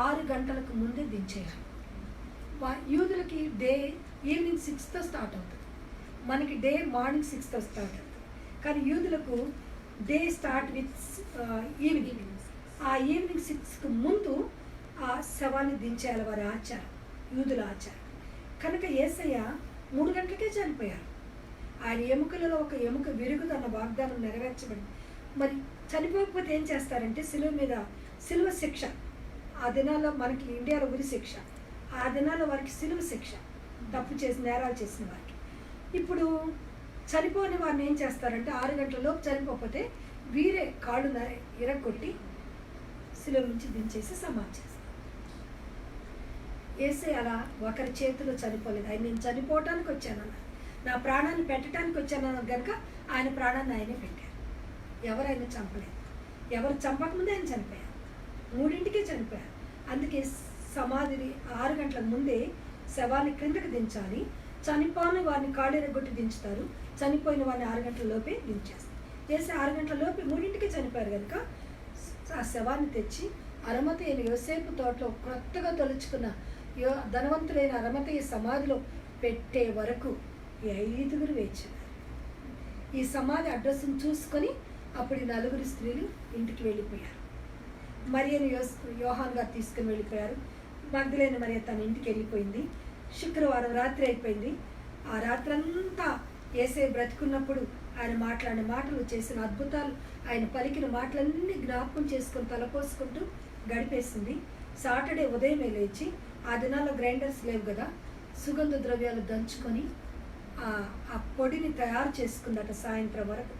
6 గంటలకు ముందే దించేయాలి. యూదులకి డే ఈవినింగ్ 6తో స్టార్ట్ అవుతుంది, మనకి డే మార్నింగ్ 6తో స్టార్ట్ అవుతుంది. కానీ యూదులకు డే స్టార్ట్ విత్ ఈవినింగ్. ఆ ఈవినింగ్ 6కు ముందు ఆ శవాన్ని దించేయాలి, వారి ఆచారం, యూదుల ఆచారం. కనుక యేసయ్య 3 గంటలకే చనిపోయారు. ఆయన ఎముకలలో ఒక ఎముక విరుగుదన్న వాగ్దానం నెరవేర్చబడింది. మరి చనిపోకపోతే ఏం చేస్తారంటే సిలువ శిక్ష. ఆ దినాల్లో మనకి ఇండియాలో ఉరి శిక్ష, ఆ దినాల్లో వారికి సిలువ శిక్ష, తప్పు చేసి నేరాలు చేసిన వారికి. ఇప్పుడు చనిపోని వారిని ఏం చేస్తారంటే 6 గంటలలోపు చనిపోకపోతే వీరే కాళ్ళు ఇరగొట్టి సిలువ నుంచి దించేసి సమాధి చేస్తారు. యేసయ్య అలా ఒకరి చేతిలో చనిపోలేదు. ఆయన నేను చనిపోవటానికి వచ్చానన్నారు, నా ప్రాణాన్ని పెట్టడానికి వచ్చానన్నారు కనుక ఆయన ప్రాణాన్ని ఆయనే పెట్టారు. ఎవరైనా చంపలేదు, ఎవరు చంపకముందే ఆయన చనిపోయారు. 3ంటికే చనిపోయారు. అందుకే సమాధిని 6 గంటల ముందే శవాన్ని క్రిందకి దించాలి. చనిపోని వారిని కాళ్ళెరగొట్టి దించుతారు, చనిపోయిన వారిని 6 గంటల లోపే దించేస్తారు. చేసి 6 గంటల లోపే 3ంటికే చనిపోయారు కనుక ఆ శవాన్ని తెచ్చి అరమతయ్య యోసేపు తోటలో కొత్తగా తొలుచుకున్న ధనవంతులైన అరమతయ్య సమాధిలో పెట్టే వరకు ఈ 5 వేచారు. ఈ సమాధి అడ్రస్ను చూసుకొని అప్పుడు 4 స్త్రీలు ఇంటికి వెళ్ళిపోయారు. మరియను యోహాన్ గారు తీసుకుని వెళ్ళిపోయారు. మగ్దలేని మరియ తన ఇంటికి వెళ్ళిపోయింది. శుక్రవారం రాత్రి అయిపోయింది. ఆ రాత్రంతా యేసయ్య బ్రతుకున్నప్పుడు ఆయన మాట్లాడిన మాటలు, చేసిన అద్భుతాలు, ఆయన పలికిన మాటలన్నీ జ్ఞాపకం చేసుకొని తలపోసుకుంటూ గడిపేసింది. సాటర్డే ఉదయమే లేచి, ఆ దినాల్లో గ్రైండర్స్ లేవు కదా, సుగంధ ద్రవ్యాలు దంచుకొని ఆ పొడిని తయారు చేసుకుందట సాయంత్రం వరకు.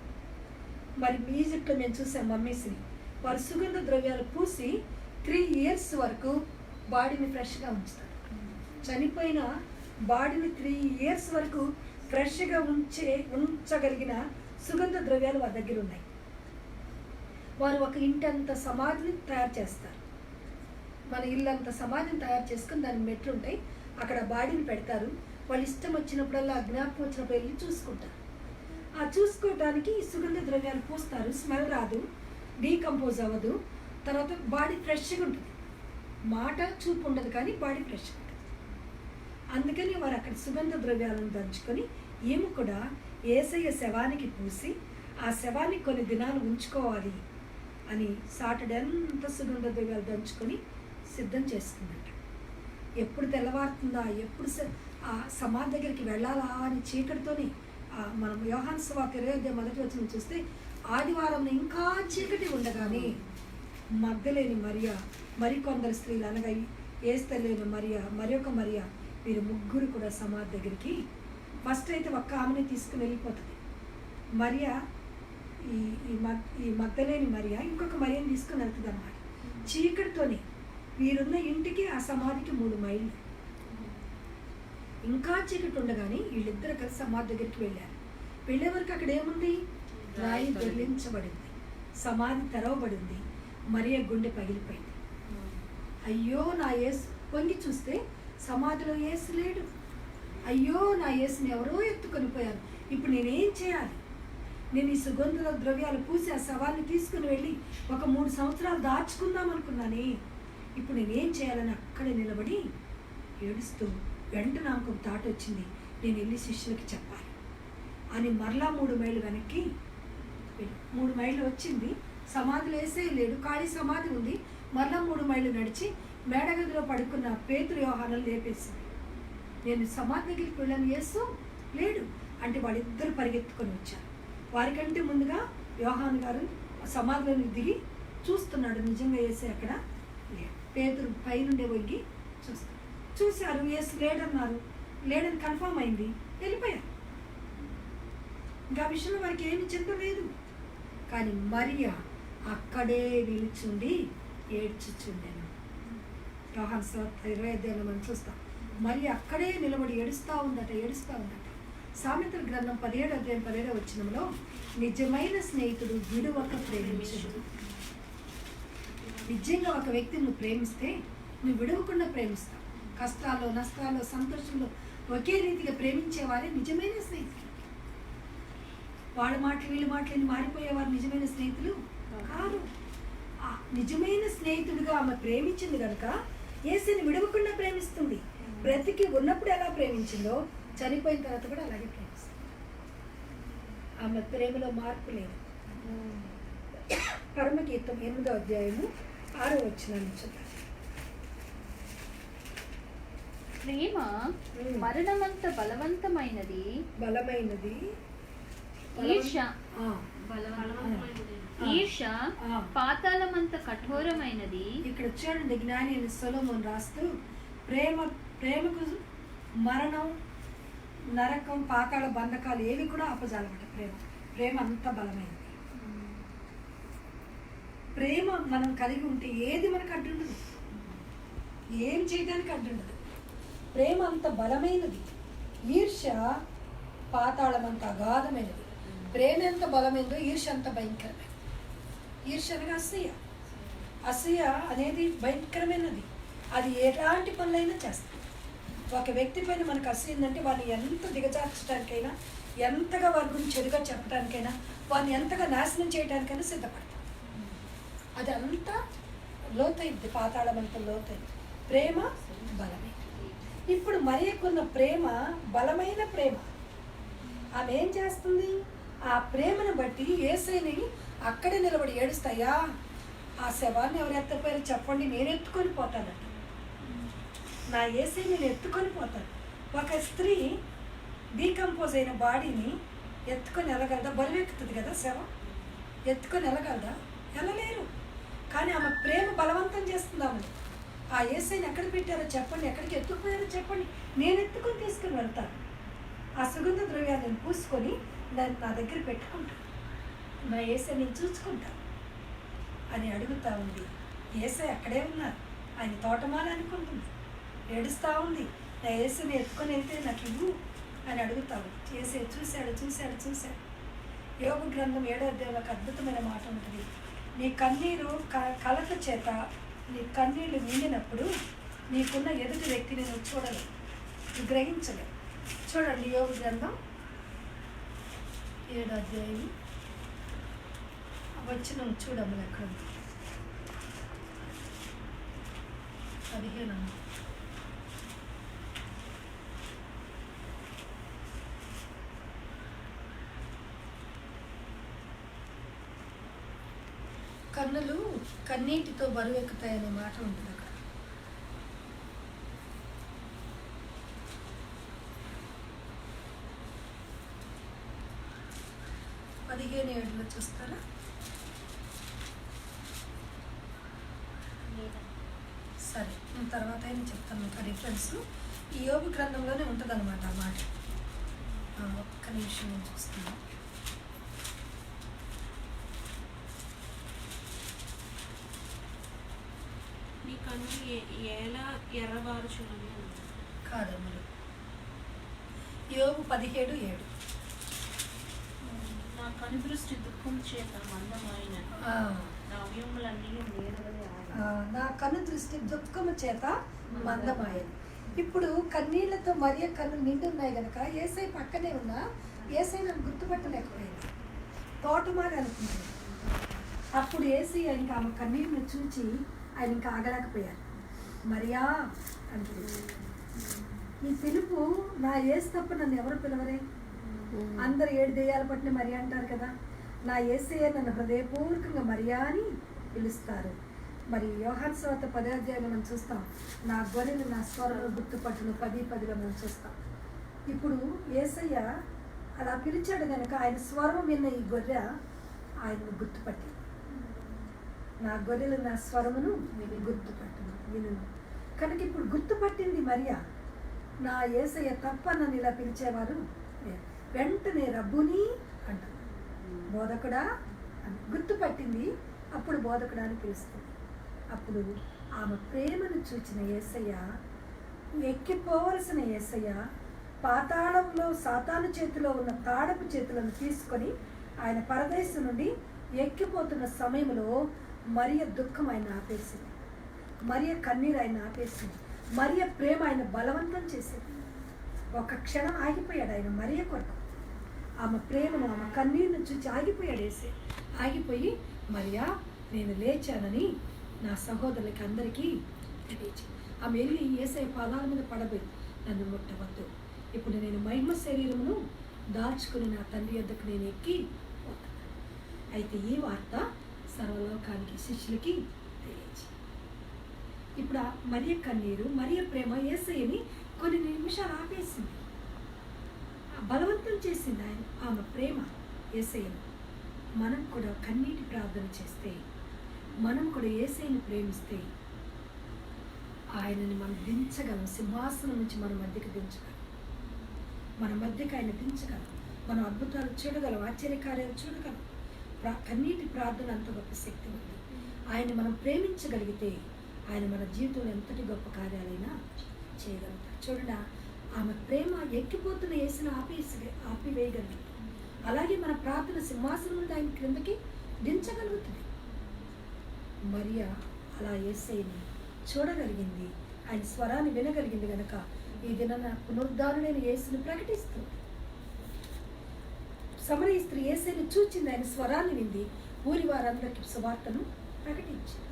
మరి ఈజిప్ట్లో మేము చూసాం మమ్మీస్ని, వారు సుగంధ ద్రవ్యాలు పూసి 3 ఇయర్స్ వరకు బాడీని ఫ్రెష్గా ఉంచుతారు. చనిపోయిన బాడీని 3 ఇయర్స్ వరకు ఫ్రెష్గా ఉంచగలిగిన సుగంధ ద్రవ్యాలు వారి దగ్గర ఉన్నాయి. వారు ఒక ఇంటంత సమాధిని తయారు చేస్తారు. మన ఇల్లంత సమాధిని తయారు చేసుకుని దానికి మెట్లు ఉంటాయి, అక్కడ బాడీని పెడతారు. వాళ్ళు ఇష్టం వచ్చినప్పుడల్లా, జ్ఞాపకం వచ్చినప్పుడు వెళ్ళి చూసుకుంటారు. ఆ చూసుకోవడానికి ఈ సుగంధ ద్రవ్యాలు పూస్తారు. స్మెల్ రాదు, డీకంపోజ్ అవ్వదు. తర్వాత బాడీ ఫ్రెష్గా ఉంటుంది. మాట చూపు ఉండదు కానీ బాడీ ఫ్రెష్గా ఉంటుంది. అందుకని వారు అక్కడ సుగంధ ద్రవ్యాలను దంచుకొని ఈమె కూడా యేసయ్య శవానికి పూసి ఆ శవాన్ని కొన్ని దినాలు ఉంచుకోవాలి అని సాటర్డే అంతా సుగంధ ద్రవ్యాలు దంచుకొని సిద్ధం చేసుకుందంట. ఎప్పుడు తెల్లవారుతుందా, ఎప్పుడు ఆ సమాధి దగ్గరికి వెళ్ళాలా అని చీకటితోని మనం యోహాను సువార్త 20:1 చూస్తే ఆదివారం ఇంకా చీకటి ఉండగానే మగ్దలేని మరియ, మరికొందరు స్త్రీలు అనగా యేస్తలేని మరియ, మరొక మరియ, వీరు 3 కూడా సమాధి దగ్గరికి. ఫస్ట్ అయితే ఒక్క ఆమెని తీసుకుని వెళ్ళిపోతుంది మరియ. ఈ మగ్దలేని మరియ ఇంకొక మరియని తీసుకుని వెళ్తుంది అన్నమాట. చీకటితోని వీరున్న ఇంటికి ఆ సమాధికి 3 మైళ్ళు. ఇంకా చీకటి ఉండగానే వీళ్ళిద్దరు కలిసి సమాధి దగ్గరికి వెళ్ళారు. వెళ్ళే వరకు అక్కడ ఏముంది? రాయి దొర్లించబడింది, సమాధి తెరవబడింది. మరియ గుండె పగిలిపోయింది. అయ్యో నా యేసు, వంగి చూస్తే సమాధిలో యేసు లేడు. అయ్యో, నా యేసుని ఎవరో ఎత్తుకొని పోయారు. ఇప్పుడు నేనేం చేయాలి? నేను ఈ సుగంధ ద్రవ్యాలు పూసి ఆ శవాన్ని తీసుకుని వెళ్ళి ఒక 3 సంవత్సరాలు దాచుకుందాం అనుకున్నానే. ఇప్పుడు నేనేం చేయాలని అక్కడే నిలబడి ఏడుస్తూ వెంటనే నాకు ఒక థాట్ వచ్చింది, నేను వెళ్ళి శిష్యులకి చెప్పాలి అని మరలా 3 మైళ్ళు వెనక్కి 3 మైళ్ళు వచ్చింది. సమాధిలో వేసే లేడు, ఖాళీ సమాధి ఉంది. మరలా 3 మైళ్ళు నడిచి మేడగదిలో పడుకున్న పేతురు యోహానులు లేపేసింది. నేను సమాధి దగ్గరికి వెళ్ళాను, యేసు లేడు అంటే వాళ్ళిద్దరు పరిగెత్తుకొని వచ్చారు. వారికంటే ముందుగా యోహాను గారు సమాధిలోకి దిగి చూస్తున్నాడు, నిజంగా యేసు అక్కడ లేడు. పేతురు పైనుండే వంగి చూశారు, యేసు లేడన్నారు. లేడని కన్ఫర్మ్ అయింది, వెళ్ళిపోయారు. ఇంకా ఆ విషయంలో వారికి ఏమి చింతలేదు. కానీ మరియా అక్కడే నిలుచుండి ఏడ్చుచుండెను. యోహాను సువార్త 25 మనం చూస్తాం. మరి అక్కడే నిలబడి ఏడుస్తూ ఉందట. సామెతల గ్రంథం 17:17 నిజమైన స్నేహితుడు విడువక ప్రేమించడు. నిజంగా ఒక వ్యక్తిని నువ్వు ప్రేమిస్తే నువ్వు విడవకుండా ప్రేమిస్తావు. కష్టాల్లో, నష్టాల్లో, సంతోషంలో ఒకే రీతిగా ప్రేమించేవారే నిజమైన స్నేహితులు. వాళ్ళ మాటలు వీళ్ళ మాటలని మారిపోయేవారు నిజమైన స్నేహితులు కాదు. నిజమైన స్నేహితుడిగా ఆమె ప్రేమించింది కనుక యేసుని విడవకుండా ప్రేమిస్తుంది. బ్రతికి ఉన్నప్పుడు ఎలా ప్రేమించిందో చనిపోయిన తర్వాత కూడా అలాగే ప్రేమిస్తుంది. ఆమె ప్రేమలో మార్పు లేదు. పరమగీతం 8వ అధ్యాయము 6వ వచనాన్ని చదువు. ప్రేమ మరణమంత బలమైనది, ఈర్ష పాతాళమంత కఠోరమైనది. ఇక్కడ చూడండి, జ్ఞాని సొలొమోను రాస్తూ ప్రేమకు మరణం, నరకం, పాతాళ బంధకాలు ఏవి కూడా అపజాలమట. ప్రేమ అంత బలమైనది. ప్రేమ మనం కలిగి ఉంటే ఏది మనకు అడ్డుండదు, ఏం చేయడానికి అడ్డుండదు. ప్రేమ అంత బలమైనది. ఈర్ష పాతాళం అంత అగాధమైనది. ప్రేమ ఎంత బలమైనదో ఈర్ష అంత భయంకరమైనది. ఈర్ష అనగా అసూయ అనేది భయంకరమైనది. అది ఎలాంటి పనులైనా చేస్తుంది. ఒక వ్యక్తి పైన మనకు అసూయిందంటే వాడిని ఎంత దిగజార్చడానికైనా, ఎంతగా వారి గురించి చెడుగా చెప్పడానికైనా, వాడిని ఎంతగా నాశనం చేయడానికైనా సిద్ధపడతాం. అది అంతా లోతైంది, పాతాళం అంత లోతైంది. ప్రేమ బలమైనది. ఇప్పుడు మరియకున్న ప్రేమ బలమైన ప్రేమ. ఆమె ఏం చేస్తుంది? ఆ ప్రేమను బట్టి యేసుని అక్కడే నిలబడి ఏడుస్తాయా, ఆ శవాన్ని ఎవరు ఎత్తపోయారు చెప్పండి, నేను ఎత్తుకొని పోతానంట. నా యేసుని నేను ఎత్తుకొని పోతాను. ఒక స్త్రీ డీకంపోజ్ అయిన బాడీని ఎత్తుకొని వెళ్ళగలదా? బరువెక్కుతుంది కదా శవం, ఎత్తుకొని వెళ్ళగలదా? వెళ్ళలేరు. కానీ ఆమె ప్రేమ బలవంతం చేస్తుందామని. ఆ యేసుని ఎక్కడ పెట్టారో చెప్పండి, ఎక్కడికి ఎత్తుకుపోయారో చెప్పండి, నేను ఎత్తుకొని తీసుకుని వెళ్తాను. ఆ సుగంధ ద్రవ్యాన్ని నేను పూసుకొని నా దగ్గర పెట్టుకుంటాను, నా యేసు నేను చూసుకుంటాను అని అడుగుతూ ఉంది. యేసు అక్కడే ఉన్నారు, ఆయన తోటమాల అనుకుంటుంది, ఏడుస్తూ ఉంది. నా యేసుని ఎత్తుకొని వెళ్తే నాకు ఇవ్వు అని అడుగుతా ఉంది. యేసు చూశాడు. యోగ గ్రంథం 7వ అధ్యాయంలో ఒక అద్భుతమైన మాట ఉంటుంది. నీ కన్నీరు కలత చేత నీ కన్నీళ్ళు నిండినప్పుడు నీకున్న ఎదుటి వ్యక్తిని నువ్వు చూడలేవు, గ్రహించలేవు. చూడండి, యోగ గ్రంథం 7వ అధ్యాయం వచనం చూడము. ఎక్కడ 15. కన్నులు కన్నీటితో బరువెక్కుతాయనే మాట ఉంటుంది అక్కడ. పదిహేను 7లో చూస్తారా? సరే, నేను తర్వాత అయినా చెప్తాను మీకు రిఫరెన్స్. ఈ యోబు గ్రంథంలోనే ఉంటుంది అనమాట ఆ మాట. ఒక్క నిమిషం నేను చూస్తాను. నీ కన్నులు ఎలా ఎర్రబారుచున్నవి కాదమ్మలు. యోబు 17:7. నా కనుదృష్టి దుఃఖం చేత మందమైన నా అవయములన్నీ నేరుగా నా కన్ను దృష్టి దుఃఖము చేత మందమాయను. ఇప్పుడు కన్నీళ్లతో మరియ కన్ను నిండున్నాయి కనుక ఏసై పక్కనే ఉన్నా ఏసై నన్ను గుర్తుపట్టలేకపోయింది, తోటమారి అనుకుంటుంది. అప్పుడు ఏసై ఇంకా ఆమె కన్నీళ్ళను చూచి ఆయన ఇంకా ఆగలేకపోయారు. మరియా అంటుంది. ఈ పిలుపు నా ఏసు తప్ప నన్ను ఎవరు పిలవరే? అందరు 7 దెయ్యాలు పట్టిన మరియా అంటారు కదా, నా ఏసయ్య నన్ను హృదయపూర్వకంగా మరియా అని పిలుస్తారు. మరి యోహాను సువార్త 10వ అధ్యాయంలో మనం చూస్తాం, నా గొర్రెలు నా స్వరము గుర్తుపట్టును 10:10లో మనం చూస్తాం. ఇప్పుడు ఏసయ్య అలా పిలిచాడు కనుక ఆయన స్వరం విన్న ఈ గొర్రె ఆయనను గుర్తుపట్టి, నా గొర్రెలు నా స్వరమును గుర్తుపట్టును వినును కనుక ఇప్పుడు గుర్తుపట్టింది మరియా. నా ఏసయ్య తప్ప నన్ను ఇలా పిలిచేవారు లేరు. వెంటనే రబ్బుని అంటారు, బోధకుడా అని గుర్తుపట్టింది. అప్పుడు బోధకుడా అని పిలుస్తుంది. అప్పుడు ఆమె ప్రేమను చూచిన యేసయ్య, ఎక్కిపోవలసిన యేసయ్య పాతాళంలో సాతాను చేతిలో ఉన్న తాడపు చేతులను తీసుకొని ఆయన పరదేశం నుండి ఎక్కిపోతున్న సమయంలో మరియ దుఃఖం ఆయన ఆపేసింది, మరియ కన్నీరు ఆయన ఆపేసింది, మరియ ప్రేమ ఆయన బలవంతం చేసింది. ఒక క్షణం ఆగిపోయాడు ఆయన మరియ కొరకు. ఆమె ప్రేమను ఆమె కన్నీరును చూసి ఆగిపోయాడు వేసే. ఆగిపోయి మరియా నేను లేచానని నా సహోదరులకి అందరికీ తెలియచి ఆమె వెళ్ళి యేసయ్య పాదాల మీద పడబోయి, నన్ను ముట్టవద్దు, ఇప్పుడు నేను మహిమ శరీరమును దాల్చుకుని నా తండ్రి యొద్దకు నేను ఎక్కి పోతాను. అయితే ఈ వార్త సర్వలోకానికి శిష్యులకి తెలియచి ఇప్పుడు ఆ మరియ కన్నీరు మరియ ప్రేమ యేసయ్యని కొన్ని నిమిషాలు ఆపేసింది, బలవంతం చేసింది ఆయన ఆమె ప్రేమ యేసయ్యను. మనం కూడా కన్నీటి ప్రార్థన చేస్తే, మనం కూడా యేసయ్యని ప్రేమిస్తే ఆయనని మనం దించగలం. సింహాసనం నుంచి మన మధ్యకి దించగలం, మన మధ్యకి ఆయన దించగలం. మనం అద్భుతాలు చూడగలం, ఆశ్చర్యకార్యాలు చూడగలం. కన్నీటి ప్రార్థన అంత గొప్ప శక్తి ఉంది. ఆయన మనం ప్రేమించగలిగితే ఆయన మన జీవితంలో ఎంతటి గొప్ప కార్యాలైనా చేయగలుగుతారు. చూడండి, ఆమె ప్రేమ ఎక్కిపోతున్న యేసుని ఆపివేయగలుగుతుంది. అలాగే మన ప్రార్థన సింహాసనం నుండి ఆయన క్రిందకి దించగలుగుతుంది. మరియా అలా యేసయ్యని చూడగలిగింది, ఆయన స్వరాన్ని వినగలిగింది కనుక ఈ దినాన పునరుద్ధారుడైన యేసుని ప్రకటిస్తుంది. సమరయ స్త్రీ యేసయ్యని చూచింది, ఆయన స్వరాన్ని వింది, ఊరి వారందరికీ సువార్తను ప్రకటించింది.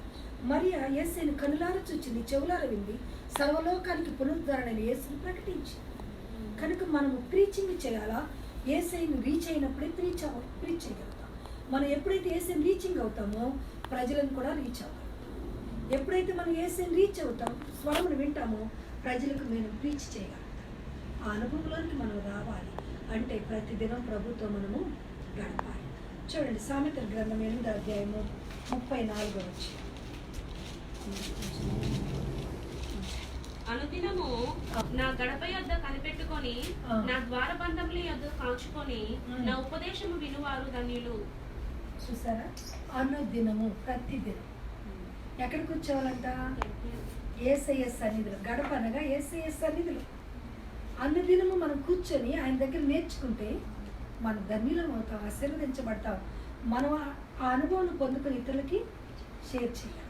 మరియా యేసయ్యని కనులార చూచింది, చెవులార వింది, సర్వలోకానికి పునరుద్ధరణైన యేసుని ప్రకటించింది. కనుక మనము ప్రీచింగ్ చేయాలా? యేసయ్యని రీచ్ అయినప్పుడే ప్రీచ్ చేయగలుగుతాం. మనం ఎప్పుడైతే యేసయ్యని రీచింగ్ అవుతామో ప్రజలను కూడా రీచ్ అవ్వాలి. ఎప్పుడైతే మనం యేసయ్యని రీచ్ అవుతాం, స్వరమును వింటామో ప్రజలకు మేము ప్రీచ్ చేయగలుగుతాం. ఆ అనుభవంలోనికి మనం రావాలి అంటే ప్రతిదినం ప్రభుత్వం మనము గడపాలి. చూడండి, సామెతల గ్రంథం 8వ అధ్యాయము 34వ వచనం. అనుదినము నా గడప యొద్ద కనిపెట్టుకొని నా ద్వారబంధముల యొద్ద కాచుకొని నా ఉపదేశము వినువారు ధన్యులు. చూసారా? అనుదినము, ప్రతిదినం ఎక్కడ కూర్చోవాలంట? యేసయ్య సన్నిధిలో. గడప అనగా యేసయ్య సన్నిధిలో అనుదినము మనం కూర్చొని ఆయన దగ్గర నేర్చుకుంటే మనం ధన్యులం అవుతాం, ఆశీర్వదించబడతాం. మనం ఆ అనుభవం పొందుకొని ఇతరులకి షేర్ చేయాలి.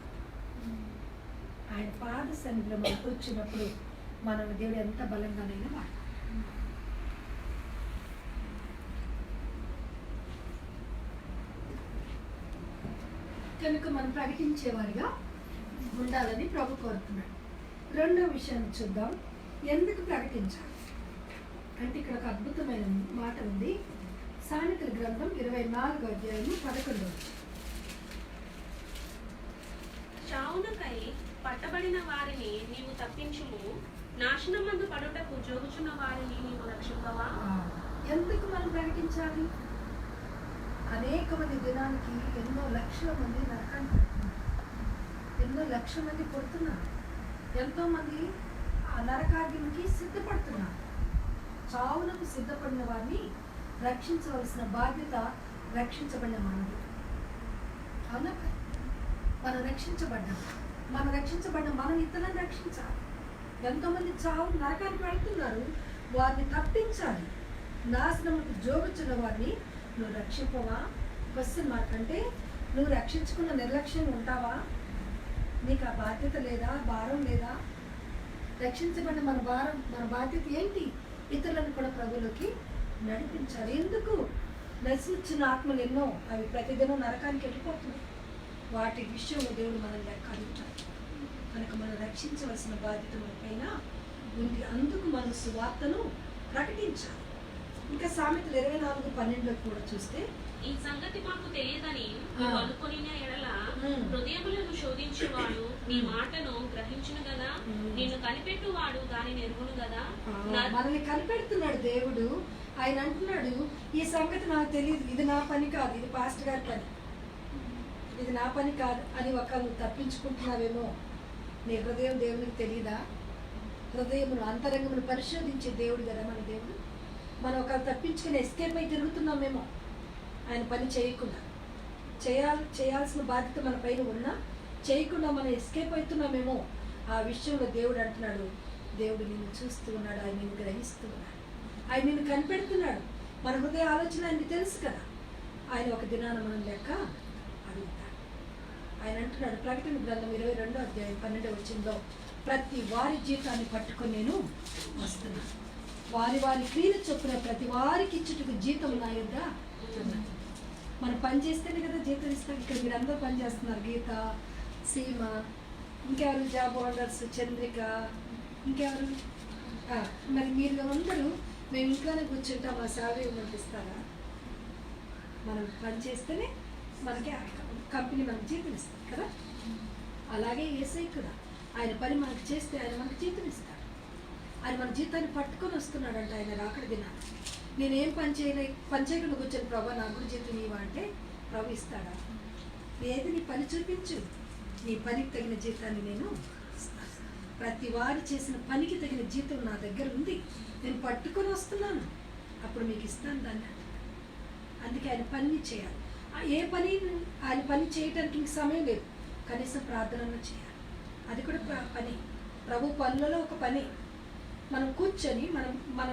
ఆయన పాద సన్నిధిలో మనం కూర్చున్నప్పుడు మన దేవుడు ఎంత బలంగానైనా వాడు. కనుక మనం ప్రకటించేవారిగా ఉండాలని ప్రభు కోరుతున్నాడు. రెండో విషయాన్ని చూద్దాం, ఎందుకు ప్రకటించాలి అంటే ఇక్కడ ఒక అద్భుతమైన మాట ఉంది. సామెతల గ్రంథం 24వ అధ్యాయం 11వ వచనం. చావునకై పట్టబడిన వారిని నీవు తప్పించుము, నాశనమందు పడుటకు జోగుచున్న వారిని నీవు రక్షింపవా. ఎందుకు మనం ప్రకటించాలి? అనేక మంది దినానికి ఎన్నో లక్షల మంది నరకాన్ని పడుతున్నారు, ఎన్నో లక్షల మంది పుడుతున్నారు, ఎంతోమంది ఆ నరకాగ్నికి సిద్ధపడుతున్నారు. చావునకు సిద్ధపడిన వారిని రక్షించవలసిన బాధ్యత రక్షించబడిన మనది. అవునా? మనం రక్షించబడ్డాం, మనం ఇతరులను రక్షించాలి. ఎంతోమంది చావు నరకానికి వెళ్తున్నారు, వారిని తప్పించాలి. నాశనముకు జోగుచున్న వారిని నువ్వు రక్షింపవా? Question mark. అంటే నువ్వు రక్షించుకున్న నిర్లక్ష్యం ఉంటావా? నీకు ఆ బాధ్యత లేదా, భారం లేదా? రక్షించబడిన మన భారం, మన బాధ్యత ఏంటి? ఇతరులను కూడా ప్రభులోకి నడిపించాలి. ఎందుకు? నశించిన ఆత్మలు ఎన్నో, అవి ప్రతిదినం నరకానికి వెళ్ళిపోతున్నాయి. వాటి విషయంలో దేవుడు మనల్ని లెక్క అడుగుతాడు. కనుక మనం రక్షించవలసిన బాధ్యత మన పైన ఉంది. అందుకు మనం సువార్తను ప్రకటించాలి. ఇంకా సామెతలు 24:12 కూడా చూస్తే, ఈ సంగతి మాకు తెలియదని నీవు అనుకుని ఎడల హృదయములను శోధించువాడు నీ మాటను గ్రహించును కదా, నిన్ను కనిపెట్టువాడు దానిని ఎరుగును కదా. మనల్ని కనిపెడుతున్నాడు దేవుడు. ఆయన అంటున్నాడు, ఈ సంగతి నాకు తెలియదు, ఇది నా పని కాదు, ఇది పాస్టర్ గారి పని, ఇది నా పని కాదు అని నువ్వు తప్పించుకుంటున్నావేమో. నీ హృదయం దేవునికి తెలియదా? హృదయమును, అంతరంగమును పరిశోధించే దేవుడు కదా మన దేవుడు. మనం ఒకరు తప్పించుకుని ఎస్కేప్ అయి తిరుగుతున్నామేమో ఆయన పని చేయకుండా. చేయాల్సిన బాధ్యత మన పైన ఉన్నా చేయకుండా మనం ఎస్కేప్ అవుతున్నామేమో. ఆ విషయంలో దేవుడు అంటున్నాడు, దేవుడు నిన్ను చూస్తూ ఉన్నాడు, ఆయన నిన్ను గ్రహిస్తూ ఉన్నాడు, ఆయన నిన్ను కనిపెడుతున్నాడు. మన హృదయ ఆలోచన ఆయనకి తెలుసు కదా. ఆయన ఒక దినాన మనం లెక్క అడుగుతాడు. ఆయన అంటున్నాడు, ప్రకటన గ్రంథం 22:12 ప్రతి వారి జీతాన్ని పట్టుకొని నేను వస్తున్నాను, వారి వారి క్రియలు చొప్పున ప్రతి వారికి ఇచ్చుటకు జీతం నా యొద్ద ఉన్నది. మనం పని చేస్తేనే కదా జీతం ఇస్తాం. ఇక్కడ మీరు అందరూ పని చేస్తున్నారు, గీత, సీమ, ఇంకెవరు జాబ్ హోల్డర్స్, చంద్రిక, ఇంకెవరు. మరి మీరు అందరూ మేము ఇంట్లోనే కూర్చుంటాం, మా శాలరీ పంపిస్తారా? మనం పని చేస్తేనే మనకి కంపెనీ మనకు జీతం ఇస్తుంది కదా. అలాగే యేసయ్య కూడా ఆయన పని మనకు చేస్తే ఆయన మనకు జీతం ఇస్తాడు. ఆయన మన జీతాన్ని పట్టుకొని వస్తున్నాడంట. ఆయన రాకడ దినాన్ని నేనేం పని చేయకుండా కూర్చొని, ప్రభా నాకు కూడా జీతం ఇవ్వ అంటే ప్రభు ఇస్తాడా? ఏది నీ పని చూపించు, నీ పనికి తగిన జీతాన్ని నేను ఇస్తాను. ప్రతి వారు చేసిన పనికి తగిన జీతం నా దగ్గర ఉంది, నేను పట్టుకొని వస్తున్నాను, అప్పుడు మీకు ఇస్తాను దాన్ని. అందుకే ఆయన పని చేయాలి. ఏ పని ఆయన పని చేయడానికి ఇంక సమయం లేదు, కనీసం ప్రార్థనలో చేయాలి. అది కూడా పని, ప్రభు పనులలో ఒక పని. మనం కూర్చొని మనం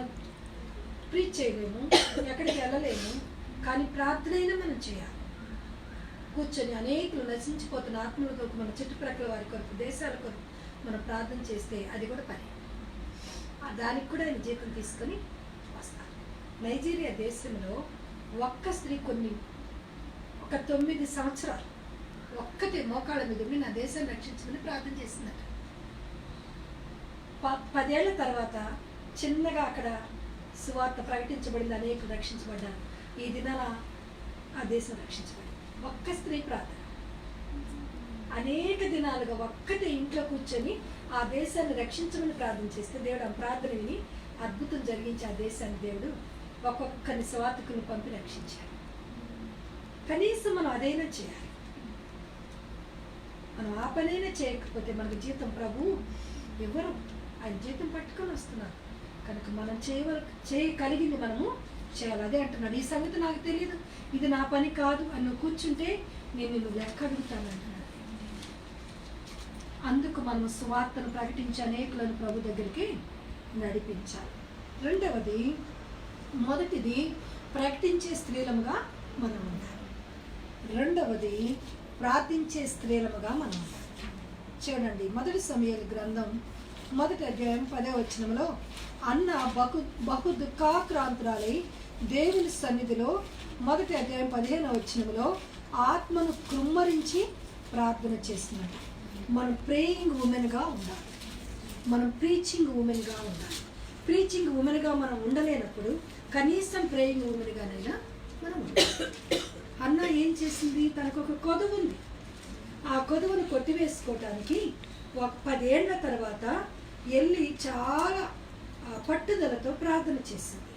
ప్రీచ్ చేయలేము, ఎక్కడికి వెళ్ళలేము, కానీ ప్రార్థన అయినా మనం చేయాలి. కూర్చొని అనేకులు నశించిపోతున్న ఆత్మల కొరకు, మన చుట్టుప్రక్కల వారి కొరకు, దేశాల కొరకు మనం ప్రార్థన చేస్తే అది కూడా పని. దానికి కూడా ఆయన జీతం తీసుకొని వస్తారు. నైజీరియా దేశంలో ఒక్క స్త్రీ ఒక 9 సంవత్సరాలు ఒక్కటే మోకాళ్ళ మీద ఉండి నా దేశాన్ని రక్షించమని ప్రార్థన చేసిందట. 10 ఏళ్ల తర్వాత చిన్నగా అక్కడ సువార్త ప్రకటించబడింది, అనేకులు రక్షించబడ్డారు. ఈ దినాల ఆ దేశం రక్షించబడింది. ఒక్క స్త్రీ ప్రార్థన. అనేక దినాలుగా ఒక్కటే ఇంట్లో కూర్చొని ఆ దేశాన్ని రక్షించమని ప్రార్థన చేస్తే దేవుడు ఆ ప్రార్థన విని అద్భుతం జరిగించి ఆ దేశాన్ని దేవుడు ఒక్కొక్కరిని సువార్తకుని పంపి రక్షించాడు. కనీసం మనం అదైనా చేయాలి. మనం ఆ పనైనా చేయకపోతే మనకు జీతం ప్రభు ఎవరు? ఆయన జీతం పట్టుకొని వస్తున్నారు. కనుక మనం చేయగలిగింది మనము చేయాలి. అదే అంటున్నాడు, ఈ సంగతి నాకు తెలియదు, ఇది నా పని కాదు అని నువ్వు కూర్చుంటే నేను నిన్ను లెక్క అడుగుతాను అంటున్నాడు. అందుకు మనం సువార్తను ప్రకటించి అనేకులను ప్రభు దగ్గరికి నడిపించాలి. మొదటిది ప్రకటించే స్త్రీలముగా మనం ఉండాలి. రెండవది ప్రార్థించే స్త్రీలముగా మనం ఉండాలి. చూడండి, 1 సమూయేలు గ్రంథం 1వ అధ్యాయం 10వ వచనంలో అన్న బహు దుఃఖాక్రాంతురాలై దేవుని సన్నిధిలో 1వ అధ్యాయం 15వ వచనంలో ఆత్మను కృమ్మరించి ప్రార్థన చేస్తున్నట్టు మనం ప్రేయింగ్ ఉమెన్గా ఉండాలి. మనం ప్రీచింగ్ ఉమెన్గా ఉండాలి. ప్రీచింగ్ ఉమెన్గా మనం ఉండలేనప్పుడు కనీసం ప్రేయింగ్ ఉమెన్గానైనా మనం ఉండాలి. అన్న ఏం చేసింది? తనకు ఒక కొదువు ఉంది. ఆ కొదువును కొట్టివేసుకోవటానికి 10 ఏళ్ల తర్వాత వెళ్ళి చాలా పట్టుదలతో ప్రార్థన చేసింది.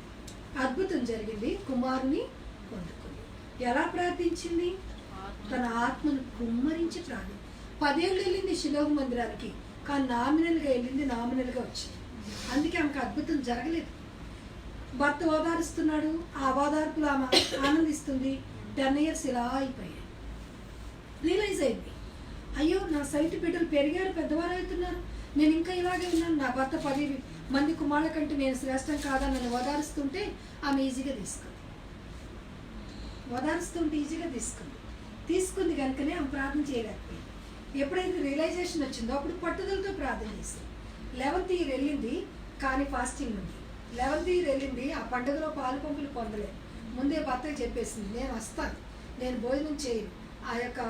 అద్భుతం జరిగింది, కుమారుని పొందుకుంది. ఎలా ప్రార్థించింది? తన ఆత్మను కుమ్మరించి ప్రార్థన. 10 ఏళ్ళు వెళ్ళింది షిలోహు మందిరానికి, కానీ నామినల్గా వెళ్ళింది, నామినల్గా వచ్చింది. అందుకే ఆమెకు అద్భుతం జరగలేదు. భర్త ఓదారుస్తున్నాడు, ఆ ఓదార్పులు ఆమె ఆనందిస్తుంది. 10 years ఇలా అయిపోయాయి. రియలైజ్ అయింది, అయ్యో నా సైట్ బిడ్డలు పెరిగారు, పెద్దవారు అవుతున్నారు, నేను ఇంకా ఇలాగే ఉన్నాను, నా భర్త 10 మంది కుమారుల కంటే నేను శ్రేష్టం కాదని నన్ను ఓదారుస్తుంటే ఆమె ఈజీగా తీసుకుంది కనుకనే ఆమె ప్రార్థన చేయలేకపోయింది. ఎప్పుడైతే రియలైజేషన్ వచ్చిందో అప్పుడు పట్టుదలతో ప్రార్థన చేసింది. 11th ఇయర్ వెళ్ళింది కానీ ఫాస్టింగ్ ఉంది. 11th ఇయర్ వెళ్ళింది, ఆ పండుగలో పాలు పంపులు పొందలేదు. ముందే భర్తకి చెప్పేసింది, నేను వస్తాను, నేను భోజనం చేయను, ఆ యొక్క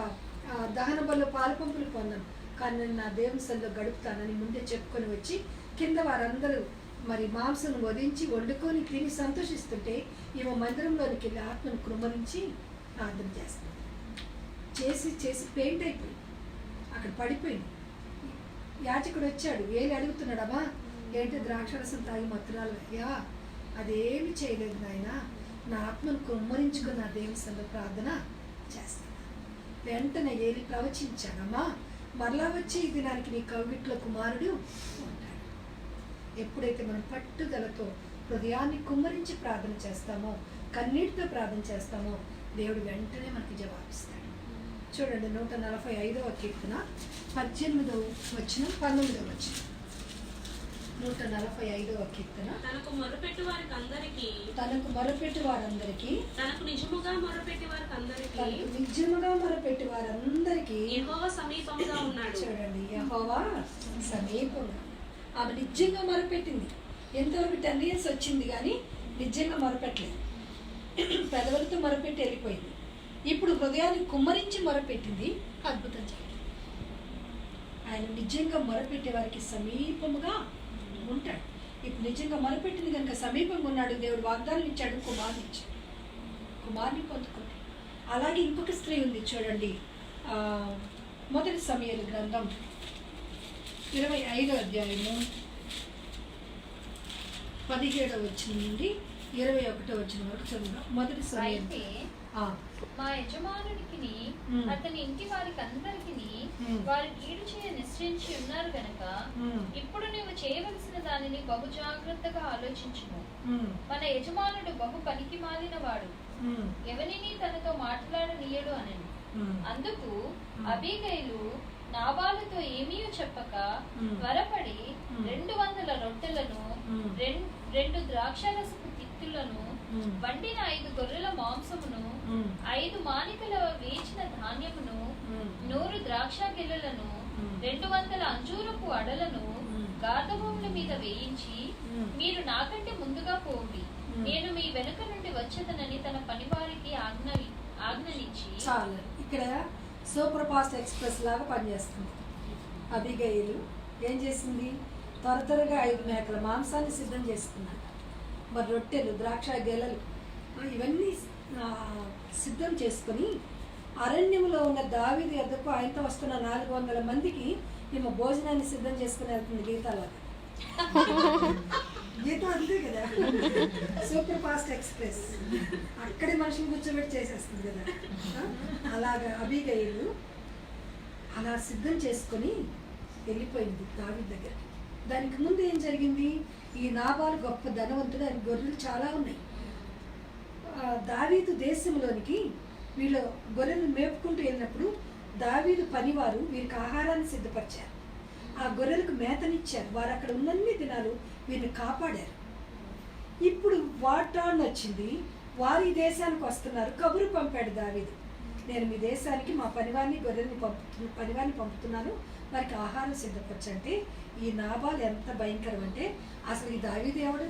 దహన బల్లో పాలు పంపులు పొందను, కానీ నేను నా దేవుని సన్నిధిలో గడుపుతానని ముందే చెప్పుకొని వచ్చి కింద వారందరూ మరి మాంసం వధించి వండుకొని తిని సంతోషిస్తుంటే ఈమె మందిరంలోనికి వెళ్ళి ఆత్మను కృమ్మరించి ప్రార్థన చేస్తుంది. చేసి చేసి పెయింట్ అయిపోయింది, అక్కడ పడిపోయింది. యాజకుడు వచ్చాడు, ఏలి అడుగుతున్నాడమ్మా, ఏంటి ద్రాక్షరసం తాగి మత్తురాలు? అయ్యా అదేమి చేయలేదు నాయన, నా ఆత్మను కుమ్మరించుకుని నా దేవుని సన్నిధిలో ప్రార్థన చేస్తాను. వెంటనే ఏలి ప్రవచించాడమ్మా, మరలా వచ్చి ఈ దినానికి నీ కవిట్లో కుమారుడు ఉంటాడు. ఎప్పుడైతే మనం పట్టుదలతో హృదయాన్ని కుమ్మరించి ప్రార్థన చేస్తామో, కన్నీటితో ప్రార్థన చేస్తామో, దేవుడు వెంటనే మనకి జవాబిస్తాడు. చూడండి 145వ కీర్తన 18వ వచనం 19వ వచనం. 145వ కీర్తన. తనకు మొరపెట్టు వారికి అందరికీ, తనకు మొరపెట్టు వారందరికీ, తనకు నిజముగా మొరపెట్టి వారికి అందరికీ, తనకు నిజముగా మొరపెట్టు వారందరికీ యెహోవా సమీపంగా ఉన్నాడు. చూడండి, యెహోవా సమీపంగా. ఆమె నిజంగా మొరపెట్టింది. ఎంతవరకు 10 years వచ్చింది కానీ నిజంగా మొరపెట్టలేదు. పెదవులతో మొరపెట్టి వెళ్ళిపోయింది. ఇప్పుడు హృదయాన్ని కుమ్మరించి మొరపెట్టింది, అద్భుతం చేయండి. ఆయన నిజంగా మొరపెట్టే వారికి సమీపముగా ఉంటాడు. ఇప్పుడు నిజంగా మొరపెట్టింది కనుక సమీపంగా ఉన్నాడు. దేవుడు వాగ్దానం ఇచ్చాడు, కుమారుని ఇచ్చాడు, కుమారుని పొందుకుంది. అలాగే ఇంకొక స్త్రీ ఉంది చూడండి, మొదటి సమూయేలు గ్రంథం 25వ అధ్యాయము 17వ వచనం నుండి 21వ వచనం వరకు చదువుదాం. మొదటి సమూయేలు. అయితే మా యజమానునికి అతని ఇంటి వారికి అందరికి వారి కీడు చేయ నిశ్చయించి ఉన్నారు గనక ఇప్పుడు నీవు చేయవలసిన దానిని బహు జాగ్రత్తగా ఆలోచించుము. మన యజమానుడు బహు పనికి మాలిన వాడు, ఎవరిని తనతో మాట్లాడనీయడు అనని. అందుకు అబీగైలు నాబాలుతో ఏమీ చెప్పక త్వరపడి 200 రొట్టెలను, 2 ద్రాక్షరసపు తిత్తులను, వండిన 5 గొర్రెల మాంసమును, 5 మానికల వేచిన ధాన్యమును, 100 ద్రాక్ష గిల్లలను, 200 అంజూరపు అడలను గార్ధభూముల మీద వేయించి, మీరు నాకంటే ముందుగా పోండి, నేను మీ వెనుక నుండి వచ్చేదనని తన పనివారికి ఆజ్ఞనిచ్చి. చాలు, ఇక్కడ సూపర్ ఫాస్ట్ ఎక్స్ప్రెస్ లాగా పనిచేస్తుంది. అబీగయిలు ఏం చేసింది? త్వరగా 5 మేకల మాంసాన్ని సిద్ధం చేసుకున్నాడు. మరి రొట్టెలు, ద్రాక్ష గెలలు ఇవన్నీ సిద్ధం చేసుకొని అరణ్యంలో ఉన్న దావీదు యొద్దకు ఆయనతో వస్తున్న 400 మందికి ఈమె భోజనాన్ని సిద్ధం చేసుకుని వెళ్తుంది. గీతాలాగా గీత అంతే కదా, సూపర్ ఫాస్ట్ ఎక్స్ప్రెస్, అక్కడే మనుషులు కూర్చోబెట్టి చేసేస్తుంది కదా. అలాగా అబీగయిలు అలా సిద్ధం చేసుకొని వెళ్ళిపోయింది దావీదు దగ్గర. దానికి ముందు ఏం జరిగింది? ఈ నాబాలు గొప్ప ధనవంతుడు, ఆయన గొర్రెలు చాలా ఉన్నాయి. దావీదు దేశంలోనికి వీళ్ళు గొర్రెలు మేపుకుంటూ వెళ్ళినప్పుడు దావీదు పనివారు వీరికి ఆహారాన్ని సిద్ధపరిచారు, ఆ గొర్రెలకు మేతనిచ్చారు. వారు అక్కడ ఉన్నన్ని దినాలు వీరిని కాపాడారు. ఇప్పుడు వాటాన్ వచ్చింది, వారు ఈ దేశానికి వస్తున్నారు. కబురు పంపాడు దావీదు, నేను మీ దేశానికి మా పనివారిని పనివారిని పంపుతున్నాను, వారికి ఆహారం సిద్ధపరచంటే ఈ నాబాలు ఎంత భయంకరం అంటే, అసలు ఈ దావీదు ఎవడు?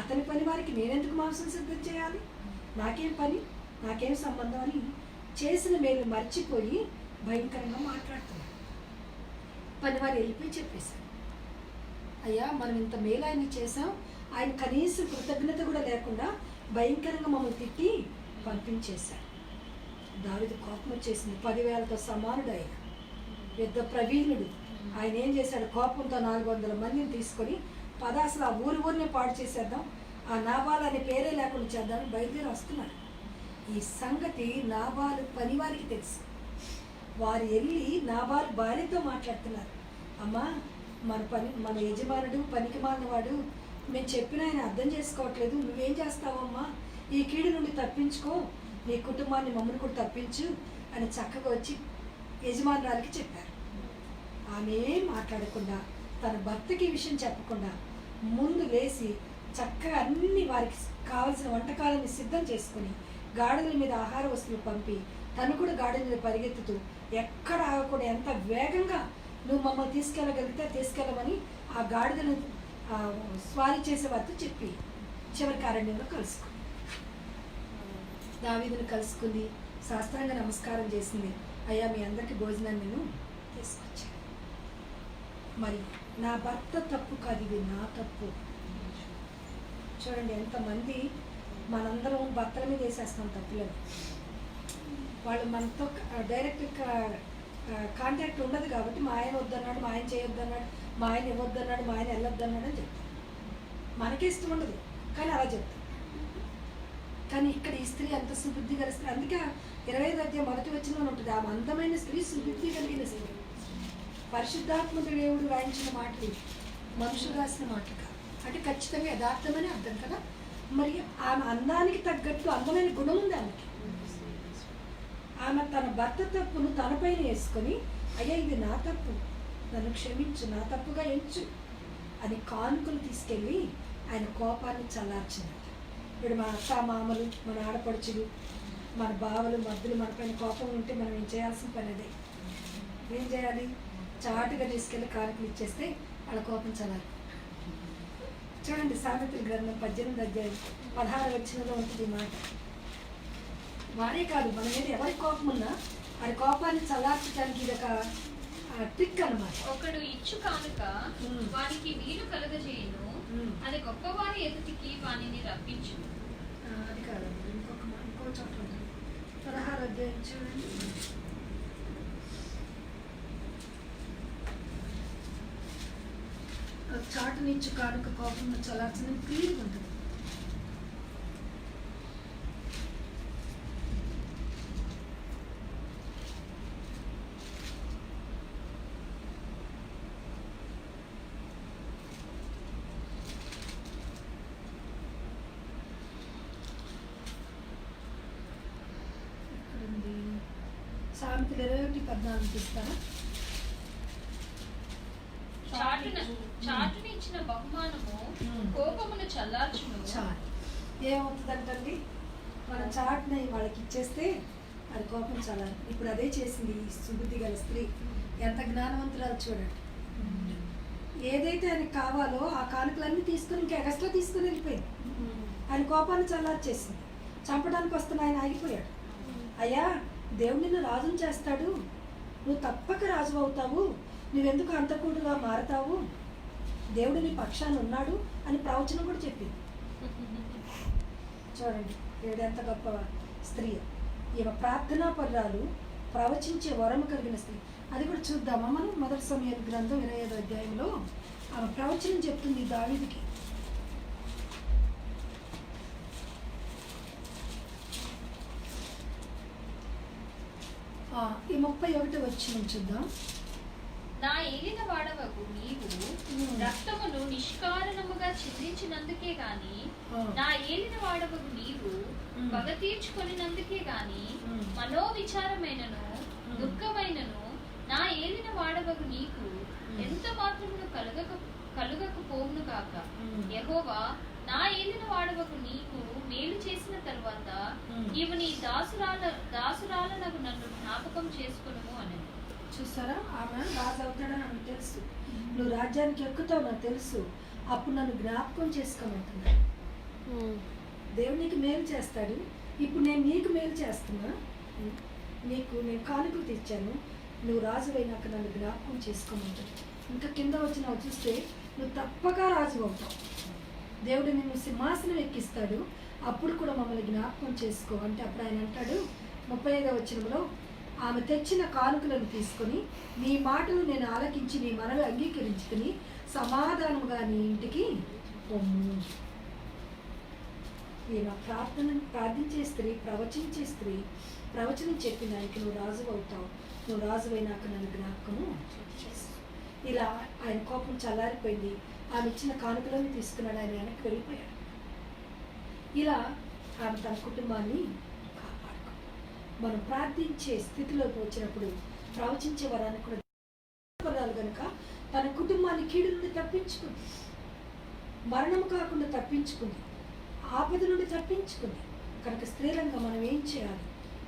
అతని పని వారికి నేనెందుకు మాంసం సిద్ధం చేయాలి? నాకేం పని, నాకేం సంబంధం అని చేసిన మేలు మర్చిపోయి భయంకరంగా మాట్లాడుతున్నాడు. పనివారు వెళ్ళిపోయి చెప్పేశారు, అయ్యా మనం ఇంత మేలు ఆయన చేసాం, ఆయన కనీసం కృతజ్ఞత కూడా లేకుండా భయంకరంగా మమ్మల్ని తిట్టి పంపించేశారు. దావీదు కోపం వచ్చేసింది. 10,000తో సమానుడు ఆయన, యుద్ధ ప్రవీణుడు. ఆయన ఏం చేశాడు? కోపంతో 400 మందిని తీసుకొని అసలు ఆ ఊరినే పాడు చేసేద్దాం, ఆ నాబాలు అనే పేరే లేకుండా చేద్దామని బయలుదేరి వస్తున్నాడు. ఈ సంగతి నాబాలు పనివారికి తెలుసు. వారు వెళ్ళి నాబాలు భార్యతో మాట్లాడుతున్నారు, అమ్మా మన యజమానుడు పనికి మాలినవాడు, మేము చెప్పిన ఆయన అర్థం చేసుకోవట్లేదు, నువ్వేం చేస్తావమ్మా? ఈ కీడు నుండి తప్పించుకో, నీ కుటుంబాన్ని మమ్మల్ని కూడా తప్పించు అని చక్కగా వచ్చి యజమానురాలికి చెప్పారు. ఆమె మాట్లాడకుండా, తన భర్తకి ఈ విషయం చెప్పకుండా ముందు లేచి చక్కగా అన్ని వారికి కావలసిన వంటకాలను సిద్ధం చేసుకుని గాడిదల మీద ఆహార వస్తువులు పంపి తను కూడా గాడిద మీద పరిగెత్తుతూ ఎక్కడ ఆగకుండా ఎంత వేగంగా నువ్వు మమ్మల్ని తీసుకెళ్ళగలిగితే తీసుకెళ్ళమని ఆ గాడిదను స్వారీ చేసే వారితో చెప్పి చివరికి అరణ్యంలో కలుసుకుంది. దావీదును కలుసుకుంది, శాస్త్రంగా నమస్కారం చేసింది. అయ్యా మీ అందరికీ భోజనాన్ని నేను తీసుకొచ్చాను. మరి నా భర్త తప్పు కాదు, ఇది నా తప్పు. చూడండి ఎంతమంది మనందరం భర్తల మీద వేసేస్తాం తప్పులేదు. వాళ్ళు మనతో డైరెక్ట్ కాంటాక్ట్ ఉండదు కాబట్టి మా ఆయన వద్దన్నాడు, మా ఆయన చేయొద్దన్నాడు, మా ఆయన ఇవ్వద్దన్నాడు, మా ఆయన వెళ్ళొద్దన్నాడు అని చెప్తాం. మనకే ఇష్టం ఉండదు కానీ అలా చెప్తాం. కానీ ఇక్కడ ఈ స్త్రీ అంత సుబుద్ధి గల స్త్రీ. అందుకే 25వ అధ్యాయం మొదటి వచనంలో ఉంటుంది, ఆమె అందమైన స్త్రీ, సుబుద్ధి కలిగిన స్త్రీ. పరిశుద్ధాత్మ దేవుడు రాయించిన మాటలు, మనుషులు రాసిన మాటలు కాదు. అంటే ఖచ్చితంగా యథార్థమని అర్థం కదా. మరి ఆమె అందానికి తగ్గట్టు అందమైన గుణం ఉంది ఆమెకి. ఆమె తన భర్త తప్పును తనపైన వేసుకొని, అయ్యా ఇది నా తప్పు, నన్ను క్షమించు, నా తప్పుగా ఎంచు అని కానుకలు తీసుకెళ్ళి ఆయన కోపాన్ని చల్లార్చిందట. ఇప్పుడు మన అత్త మామలు, మన ఆడపడుచులు, మన బావలు, మద్దులు మన పైన కోపం ఉంటే మనం ఏం చేయాల్సిన పని అదే. ఏం చేయాలి? చాటుగా తీసుకెళ్ళి కానుకలు ఇచ్చేస్తే వాళ్ళ కోపం చల్లారి. చూడండి సామెతల గ్రంథం 18వ అధ్యాయం 16వ వచనంలో ఉంటుంది ఈ మాట. వారే కాదు, మన మీద ఎవరి కోపం ఉన్నా అది కోపాన్ని చల్లార్చడానికి ఇది ఒక ట్రిక్ అన్నమాట. ఒకడు ఇచ్చు కానుక వానికి వీలు కలగజేయును, అది గొప్పవారి ఎదుటికి వానిని రప్పించు. అది కాదు, ఇంకో చోట ఉంటుంది 16వ అధ్యాయం చూడండి. చాటునిచ్చు కానుక కోపం చల్లార్చిన క్లియర్గా ఉంటుంది. సామెతలు 21:14 తీస్తారా? చాటుని ఇచ్చిన బహుమానము కోపమును చల్లార్చును. చాలు ఏమవుతుందంటండి, మన చాటుని వాళ్ళకి ఇచ్చేస్తే అది కోపం చల్లారు. ఇప్పుడు అదే చేసింది ఈ సుబుద్ధి గల స్త్రీ. ఎంత జ్ఞానవంతురాలు చూడండి. ఏదైతే ఆయనకు కావాలో ఆ కానుకలన్నీ తీసుకుని ఇంకా ఎగస్ట్రా తీసుకుని వెళ్ళిపోయింది. ఆయన కోపాన్ని చల్లార్చేసింది. చంపడానికి వస్తున్న ఆయన ఆగిపోయాడు. అయ్యా దేవుడు నిన్ను రాజుని చేస్తాడు, నువ్వు తప్పక రాజు అవుతావు, నువ్వెందుకు అంతకుడుగా మారతావు, దేవుడు నీ పక్షాన ఉన్నాడు అని ప్రవచనం కూడా చెప్పింది. చూడండి ఎంత గొప్ప స్త్రీ. ఈమె ప్రార్థనా పర్రాలు, ప్రవచించే వరము కలిగిన స్త్రీ. అది కూడా చూద్దామా మనం. 1 సమూయేలు గ్రంథం 25వ అధ్యాయంలో ఆమె ప్రవచనం చెప్తుంది దావీదుకి. ఈ 31వ వచనం చూద్దాం. నా ఏలిన వాడవగు నీవు రక్తమును నిష్కారణముగా చిందించినందుకే గాని, నా ఏలిన వాడవగు నీవు పగ తీర్చుకొనినందుకే గాని, మనోవిచారమైనను దుఃఖమైనను నా ఏలిన వాడవగు నీకు ఎంత మాత్రమును కలుగకపోవును కాక. యెహోవా నా ఏలిన వాడవగు నీకు మేలు చేసిన తరువాత నీవు నీ దాసురాలనగు నన్ను జ్ఞాపకం చేసుకొనుము అని. చూసారా, ఆమె రాజు అవుతాడని నాకు తెలుసు, నువ్వు రాజ్యానికి ఎక్కుతావు నాకు తెలుసు, అప్పుడు నన్ను జ్ఞాపకం చేసుకోమంటున్నాడు. దేవుడు నీకు మేలు చేస్తాడు. ఇప్పుడు నేను నీకు మేలు చేస్తున్నా, నేను కానుకలు తెచ్చాను, నువ్వు రాజు అయినాక నన్ను జ్ఞాపకం చేసుకోమంటాడు. ఇంకా కింద వచ్చిన చూస్తే నువ్వు తప్పక రాజు అవుతావు, దేవుడు నిన్ను సింహాసనం ఎక్కిస్తాడు, అప్పుడు కూడా మమ్మల్ని జ్ఞాపకం చేసుకో అంటే అప్పుడు ఆయన అంటాడు 35వ వచనంలో, ఆమె తెచ్చిన కానుకలను తీసుకొని నీ మాటలు నేను ఆలకించి నీ మనవి అంగీకరించుకుని సమాధానముగా నీ ఇంటికి పొమ్ము. ఈమె ప్రార్థించే స్త్రీ, ప్రవచించే స్త్రీ, ప్రవచనం చెప్పిన ఆయనకి నువ్వు రాజు అవుతావు, నువ్వు రాజు అయినాక నన్ను జ్ఞాపకము చేస్తావు. ఇలా ఆయన కోపం చల్లారిపోయింది. ఆమె ఇచ్చిన కానుకలను తీసుకున్నాడు, ఆయన వెనక్కి వెళ్ళిపోయాడు. ఇలా ఆమె తన కుటుంబాన్ని కాపాడుకో. మనం ప్రార్థించే స్థితిలోకి వచ్చినప్పుడు ప్రవచించే వరానికి కూడా పదాలు కనుక తన కుటుంబాన్ని కీడు నుండి తప్పించుకుంది, మరణం కాకుండా తప్పించుకుంది, ఆపద నుండి తప్పించుకుంది. కనుక స్త్రీలంగా మనం ఏం చేయాలి?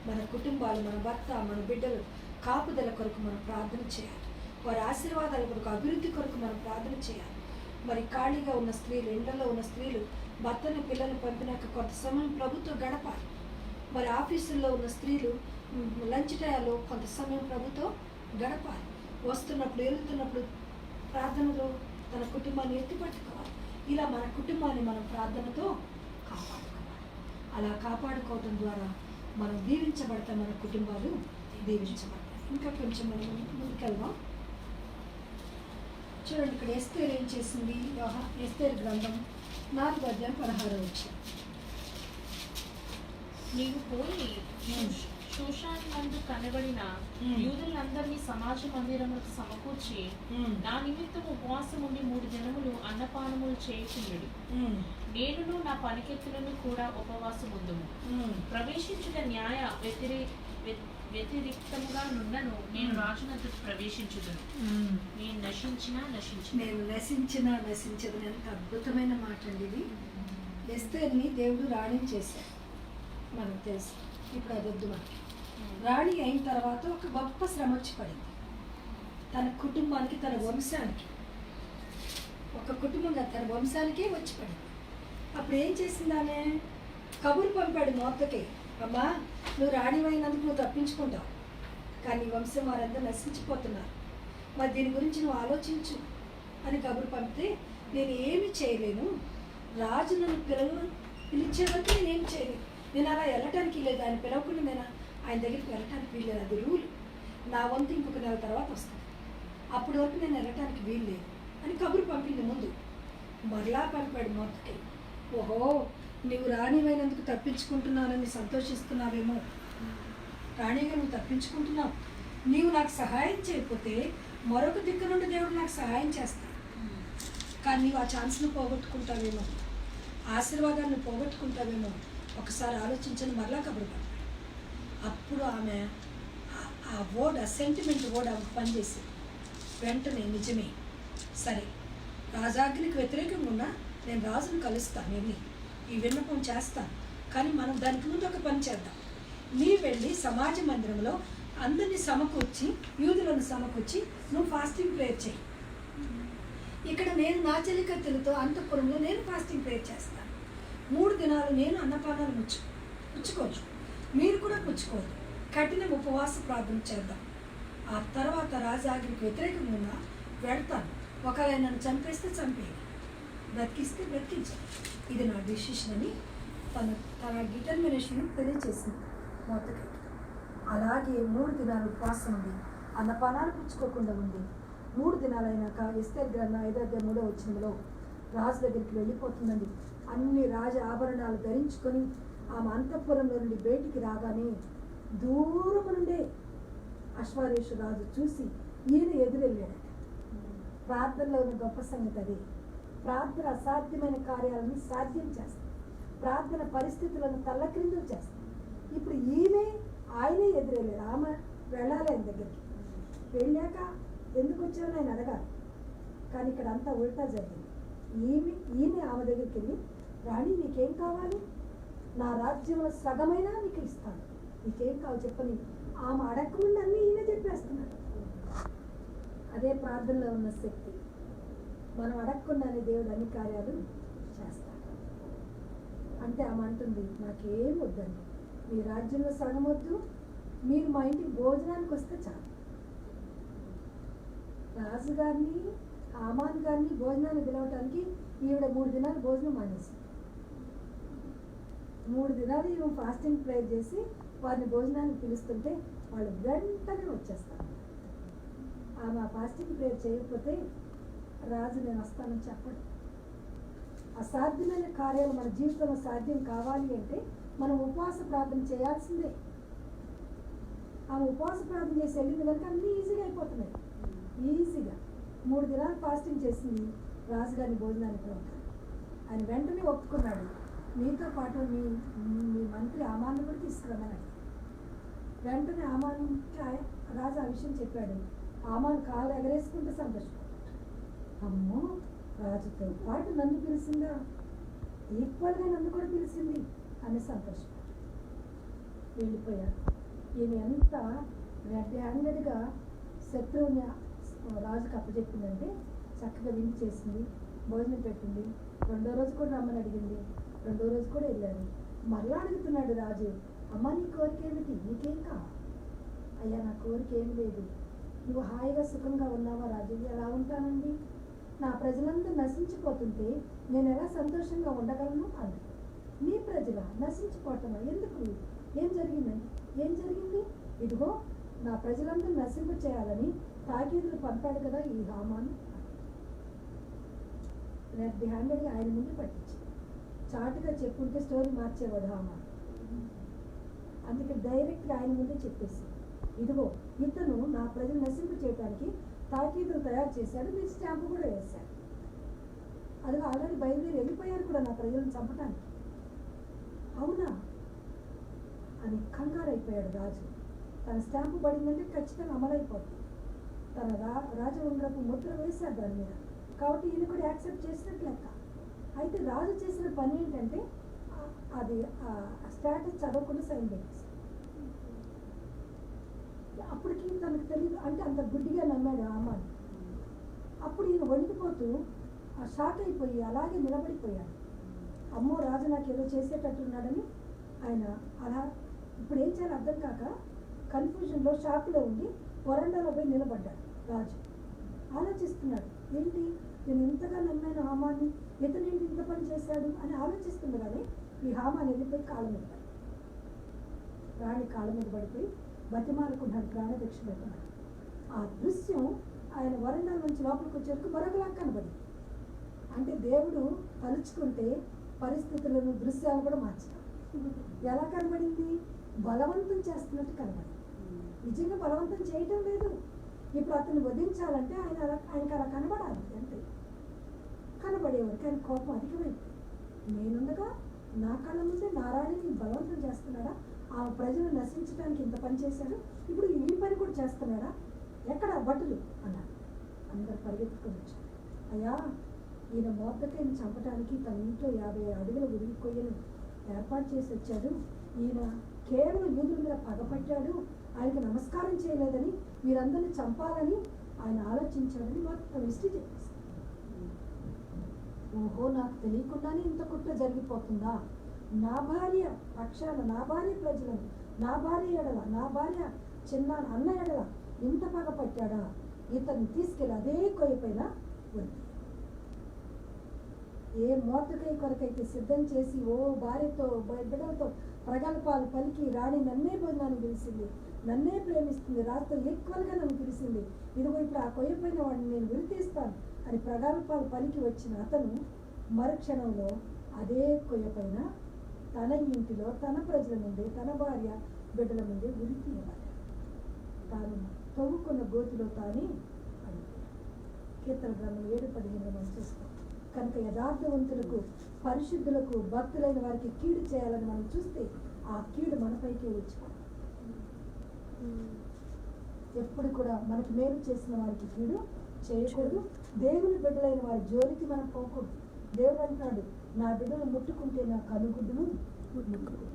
మన కుటుంబాలు, మన భర్త, మన బిడ్డలు కాపుదల కొరకు మనం ప్రార్థన చేయాలి. వారి ఆశీర్వాదాల కొరకు, అభివృద్ధి కొరకు మనం ప్రార్థన చేయాలి. మరి ఖాళీగా ఉన్న స్త్రీలు, ఇళ్లలో ఉన్న స్త్రీలు భర్తను పిల్లలు పంపినాక కొంత సమయం ప్రభుతో గడపాలి. మరి ఆఫీసుల్లో ఉన్న స్త్రీలు లంచ్ టైంలో కొంత సమయం ప్రభుతో గడపాలి. వస్తున్నప్పుడు, వెళ్తున్నప్పుడు ప్రార్థనలో తన కుటుంబాన్ని ఎత్తిపట్టుకోవాలి. ఇలా మన కుటుంబాన్ని మనం ప్రార్థనతో కాపాడుకోవాలి. అలా కాపాడుకోవటం ద్వారా మనం దీవించబడతాం, మన కుటుంబాలు దీవించబడతాయి. ఇంకా కొంచెం మనం ముందుకెళ్దాం. చూడండి, ఇక్కడ ఎస్తేరు ఏం చేసింది? ఎస్తేరు గ్రంథం 4:16. నీవు పోయి షూషాను నందు కనబడిన యూదులందరినీ సమాజ మందిరములకు సమకూర్చి నా నిమిత్తం ఉపవాసం ఉండి 3 దినములు అన్నపానములు చేయుచుండుడి. నేనును నా పనికెత్తులను కూడా ఉపవాసం ఉందుము. ప్రవేశించుట న్యాయ వ్యతిరిక్తముగా నున్నను నేను రాజునందుకు ప్రవేశించుదును. నేను నశించదు. ఎంత అద్భుతమైన మాట అండి ఇది. ఎస్తేర్ని దేవుడు రాణి చేశాడు, మనకు తెలుసు. ఇప్పుడు అది వద్దు మనకి. రాణి అయిన తర్వాత ఒక గొప్ప శ్రమ వచ్చి పడింది తన కుటుంబానికి, తన వంశానికి. ఒక కుటుంబంగా తన వంశానికే వచ్చి పడింది. అప్పుడు ఏం చేసింది ఆమె? కబురు పంపాడు మోర్దెకై, అమ్మా నువ్వు రాణివైనందుకు నువ్వు తప్పించుకుంటావు, కానీ వంశం వారందరూ నశించిపోతున్నారు, మరి దీని గురించి నువ్వు ఆలోచించు అని కబురు పంపితే, నేను ఏమి చేయలేను, రాజు నన్ను పిలిచే వరకు నేనేం చేయలేను, నేను అలా వెళ్ళటానికి లేదు, ఆయన పిలవకుండా నేను ఆయన దగ్గరికి వెళ్ళటానికి వీల్లేదు, అది రూల్, నా వంతు ఇంకొక నెల తర్వాత వస్తుంది, అప్పటి వరకు నేను వెళ్ళటానికి వీల్లేదు అని కబురు పంపింది ముందు. మరలా పంపాడు మొత్తకి, ఓహో నువ్వు రాణివైనందుకు తప్పించుకుంటున్నానని సంతోషిస్తున్నావేమో, రాణిగా నువ్వు తప్పించుకుంటున్నావు, నీవు నాకు సహాయం చేయకపోతే మరొక దిక్కు నుండి దేవుడు నాకు సహాయం చేస్తాడు, కానీ నీవు ఆ ఛాన్స్ను పోగొట్టుకుంటావేమో, ఆశీర్వాదాన్ని పోగొట్టుకుంటావేమో, ఒకసారి ఆలోచించని మరలా కబురు పంపాడు. అప్పుడు ఆమె ఆ వర్డ్, ఆ సెంటిమెంట్ వర్డ్ ఆమెకు పనిచేసింది. వెంటనే నిజమే, సరే రాజాగ్నికి వ్యతిరేకంగా ఉన్నా నేను రాజును కలుస్తాను, వెళ్ళి ఈ విన్నపం చేస్తాను, కానీ మనం దానికి ముందు ఒక పని చేద్దాం. నీవు వెళ్ళి సమాజ మందిరంలో అందరినీ సమకూర్చి, యూదులను సమకూర్చి నువ్వు ఫాస్టింగ్ ప్రేయర్ చేయి. ఇక్కడ నేను నా చెలికత్తెలతో అంతఃపురంలో నేను ఫాస్టింగ్ ప్రేయర్ చేస్తాను. 3 దినాలు నేను అన్నపానాలు పుచ్చుకోవచ్చు, మీరు కూడా పుచ్చుకోవద్దు, కఠిన ఉపవాస ప్రార్థన చేద్దాం. ఆ తర్వాత రాజాగ్నికి వ్యతిరేకంగా వెళ్తాను, ఒకవేళ నన్ను చంపేస్తే చంపేయండి, బ్రతికిస్తే బ్రతికించాలి, ఇది నా డిసిషన్ అని తన డిటర్మినేషన్ తెలియచేసింది మొత్తకి. అలాగే 3 దినాలు ఉపవాసం ఉంది, అన్నపానాలు పుచ్చుకోకుండా ఉంది. 3 దినాలైనాక ఎస్తేరు గ్రంథం 5:3 రాజు దగ్గరికి వెళ్ళిపోతుందండి. అన్ని రాజ ఆభరణాలు ధరించుకొని ఆమె అంతఃపురంలో నుండి బయటికి రాగానే దూరం నుండే అశ్వరేషు రాజు చూసి ఈయన ఎదురెళ్ళాడట. ప్రార్థనలో ఉన్న గొప్ప సంగతి అదే. ప్రార్థన అసాధ్యమైన కార్యాలను సాధ్యం చేస్తుంది, ప్రార్థన పరిస్థితులను తల్లక్రిందులు చేస్తుంది. ఇప్పుడు ఆయనే ఎదురెళ్ళాడు, ఆమె వెళ్ళాలి ఆయన దగ్గరికి. వెళ్ళాక ఎందుకు వచ్చావని ఆయన అడగాలి, కానీ ఇక్కడ అంతా ఉల్టా జరిగింది. ఈయన ఆమె దగ్గరికి వెళ్ళి, రాణి నీకేం కావాలి, నా రాజ్యంలో సగమైనా నీకు ఇస్తాను, నీకేం కావాలి చెప్పని ఆమె అడగకుండా అన్నీ ఈయన చెప్పేస్తున్నాడు. అదే ప్రార్థనలో ఉన్న శక్తి. మనం అడగకుండానే దేవుడు అన్ని కార్యాలు చేస్తాడు. అంటే ఆమె అంటుంది, నాకేం వద్దండి, మీ రాజ్యంలో సగం వద్దు, మీరు మా ఇంటికి భోజనానికి వస్తే చాలు. రాజుగారిని, హామాన్ గారిని భోజనాన్ని పిలవటానికి ఈవిడ 3 దినాలు భోజనం మానేసింది. 3 దినాలు ఈమె ఫాస్టింగ్ ప్రేయర్ చేసి వారిని భోజనానికి పిలుస్తుంటే వాళ్ళు వెంటనే వచ్చేస్తారు. ఆమె ఫాస్టింగ్ ప్రేయర్ చేయకపోతే రాజు నేను వస్తానని చెప్పడు. అసాధ్యమైన కార్యాలు మన జీవితంలో సాధ్యం కావాలి అంటే మనం ఉపవాస ప్రార్థన చేయాల్సిందే. ఆమె ఉపవాస ప్రార్థన చేసి వెళ్ళింది కనుక అన్నీ ఈజీగా అయిపోతున్నాయి. ఈజీగా 3 దినాలు ఫాస్టింగ్ చేసింది, రాజుగారిని భోజనానికి పిలువతారు. ఆయన వెంటనే ఒప్పుకున్నాడు, మీతో పాటు మీ మంత్రి ఆమాన్ని కూడా తీసుకురమ్మని. వెంటనే ఆమాన్కి రాజు ఆ విషయం చెప్పాడు. ఆమాన్ కాళ్ళు ఎగరేసుకుంటే సంతోషపడ్డాడు. అమ్మో, రాజుతో పాటు నన్ను పిలిచిందా, ఈక్వల్గా నన్ను కూడా పిలిచింది అని సంతోషపడ్డాడు. వెళ్ళిపోయాడు. ఈమె ఎంత రెడ్ హ్యాండెడ్గా శత్రువుని రాజుకి అప్పచెప్పిందంటే చక్కగా విందు చేసింది, భోజనం పెట్టింది, రెండో రోజు కూడా రమ్మని అడిగింది, రెండో రోజు కూడా వెళ్ళారు. మరలా అడుగుతున్నాడు రాజు, అమ్మ నీ కోరిక ఏమిటి, నీకేం కావాలి? అయ్యా నా కోరిక ఏం లేదు, నువ్వు హాయిగా సుఖంగా ఉన్నావా రాజు? ఎలా ఉంటానండి, నా ప్రజలందరూ నశించిపోతుంటే నేను ఎలా సంతోషంగా ఉండగలను అంది. నీ ప్రజల నశించిపోవటమా, ఎందుకు, ఏం జరిగిందండి? ఏం జరిగింది? ఇదిగో నా ప్రజలందరూ నశింప చేయాలని తాకీదులు పంపాడు కదా ఈ హామాను. రెడ్ హ్యాండెడ్గా ఆయన ముందు పట్టించి చాటుగా చెప్పుంటే స్టోరీ మార్చేవాడు హామాను. అందుకే డైరెక్ట్గా ఆయన ముందే చెప్పేసి, ఇదిగో ఇతను నా ప్రజలు నశింప చేయడానికి తాకీదులు తయారు చేశాడు, మీరు స్టాంపు కూడా వేశారు, అది ఆల్రెడీ బయలుదేరి వెళ్ళిపోయారు కూడా నా ప్రజలను చంపడానికి. అవునా అని కంగారు అయిపోయాడు రాజు. తన స్టాంపు పడిందంటే ఖచ్చితంగా అమలైపోతుంది. తన రాజవంగపు ముద్ర వేశారు దాని మీద, కాబట్టి ఈయన కూడా యాక్సెప్ట్ చేసినట్టు లెక్క. అయితే రాజు చేసిన పని ఏంటంటే అది స్టేటస్ చదవకుండా సైన్ పెట్టేసి, అప్పటికి తనకు తెలియదు, అంటే అంత గుడ్డిగా నమ్మాడు హామాను. అప్పుడు ఈయన వణికిపోతూ షాక్ అయిపోయి అలాగే నిలబడిపోయాడు. అమ్మో రాజు నాకు ఏదో చేసేటట్టున్నాడని ఆయన అలా ఇప్పుడు ఏం చేయాలో అర్థం కాక కన్ఫ్యూజన్లో షాక్లో ఉండి వరండాలో పోయి నిలబడ్డాడు. రాజు ఆలోచిస్తున్నాడు, ఏంటి నేను ఇంతగా నమ్మాను హామాన్ని, ఇతనేంటి ఇంత పని చేశాడు అని ఆలోచిస్తుండగానే ఈ హామాన్ వెళ్ళిపోయి కాళ్ళ మీద పడి, రాణి కాళ్ళ మీద పడిపోయి బతిమాలుకున్నాడు, ప్రాణభిక్ష పెట్టున్నాడు. ఆ దృశ్యం ఆయన వరండా నుంచి లోపలికి వచ్చేందుకు మరొకలా కనబడింది. అంటే దేవుడు తలుచుకుంటే పరిస్థితులను, దృశ్యాలు కూడా మార్చాడు. ఎలా కనబడింది? బలవంతం చేస్తున్నట్టు కనబడింది. నిజంగా బలవంతం చేయటం లేదు. ఇప్పుడు అతన్ని వధించాలంటే ఆయనకు అలా కనబడాలి అంతే. కనబడేవారికి ఆయన కోపం అధికమైంది. నేనుండగా నా కళ్ళ ముందే నారాయణని బలవంతం చేస్తున్నాడా? ఆ ప్రజలు నశించడానికి ఇంత పని చేశాడు, ఇప్పుడు ఈ పని కూడా చేస్తున్నాడా? ఎక్కడ భటులు అన్నాడు. అందరు పరిగెత్తుకొని వచ్చారు. అయ్యా ఈయన మొర్దెకైని చంపడానికి తన ఇంట్లో 50 అడుగుల ఉరిగి కొయ్యను ఏర్పాటు చేసి వచ్చాడు. ఈయన కేవలం యూదుల మీద పగపట్టాడు, ఆయనకు నమస్కారం చేయలేదని, వీరందరినీ చంపాలని ఆయన ఆలోచించాడని మొత్తం హిస్టరీ చెప్పేసి, ఓహో నాకు తెలియకుండానే ఇంత కుట్ర జరిగిపోతుందా? నా భార్య పక్షాన, నా భార్య ప్రజలను, నా భార్య ఎడల, నా భార్య చిన్న అన్న ఎడల ఇంత పగపట్టాడా? ఇతన్ని తీసుకెళ్ళి అదే కొయ్య పైన ఉంది. ఏ మోతకై కొరకైతే సిద్ధం చేసి ఓ భార్యతో బిడ్డలతో ప్రగల్భాలు పలికి రాణి నన్నే భోజనాన్ని పిలిచింది, నన్నే ప్రేమిస్తుంది, రాత్రి ఈక్వల్గా నన్ను పిలిచింది, ఇదిగో ఇప్పుడు ఆ కొయ్య పైన వాడిని నేను విరితీస్తాను అని ప్రగల్భాలు పలికి వచ్చిన అతను మరుక్షణంలో అదే కొయ్య పైన తన ఇంటిలో తన ప్రజల ముందే, తన భార్య బిడ్డల ముందే ఉరి తీయబడ్డాడు. తాను తవ్వుకున్న గోతిలో తానే అడిగాడు. కీర్తన గ్రంథం 7:15 మనం చూస్తాం. కనుక యథార్థవంతులకు, పరిశుద్ధులకు, భక్తులైన వారికి కీడు చేయాలని మనం చూస్తే ఆ కీడు మనపైకే వచ్చుకోవాలి. ఎప్పుడు కూడా మనకి మేలు చేసిన వారికి కీడు చేయకూడదు. దేవుని బిడ్డలైన వారి జోలికి మనం పోకూడదు. దేవుడు అంటున్నాడు, నా బిడ్డలు ముట్టుకుంటే నా కనుగుడ్డును ముట్టుకుంటాడు.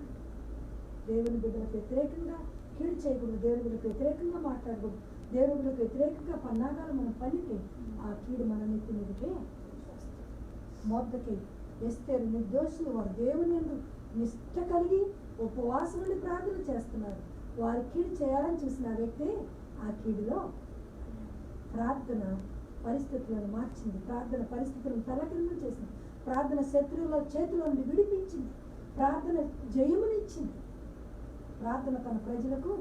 దేవుని బిడ్డలకు వ్యతిరేకంగా కీడు చేయకూడదు, దేవుని బిడ్డలకు వ్యతిరేకంగా మాట్లాడకూడదు, దేవుని బిడ్డలకు వ్యతిరేకంగా పన్నాగాలు మనం పనితే ఆ కీడు మన నెత్తి మీదకే వస్తుంది. మొర్దెకై, ఎస్తేరు నిర్దోషులు, వారు దేవుని యందు నిష్ఠ కలిగి ఉపవాసం నుండి ప్రార్థన చేస్తున్నారు. వారి కీడు చేయాలని చూసిన వ్యక్తి ఆ కీడులో ప్రార్థన పరిస్థితులను మార్చింది, ప్రార్థన పరిస్థితులను తలకిందులు చేసింది, ప్రార్థన శత్రువుల చేతుల నుండి విడిపించింది, ప్రార్థన జయమునిచ్చింది. ప్రార్థన తన ప్రజలకు,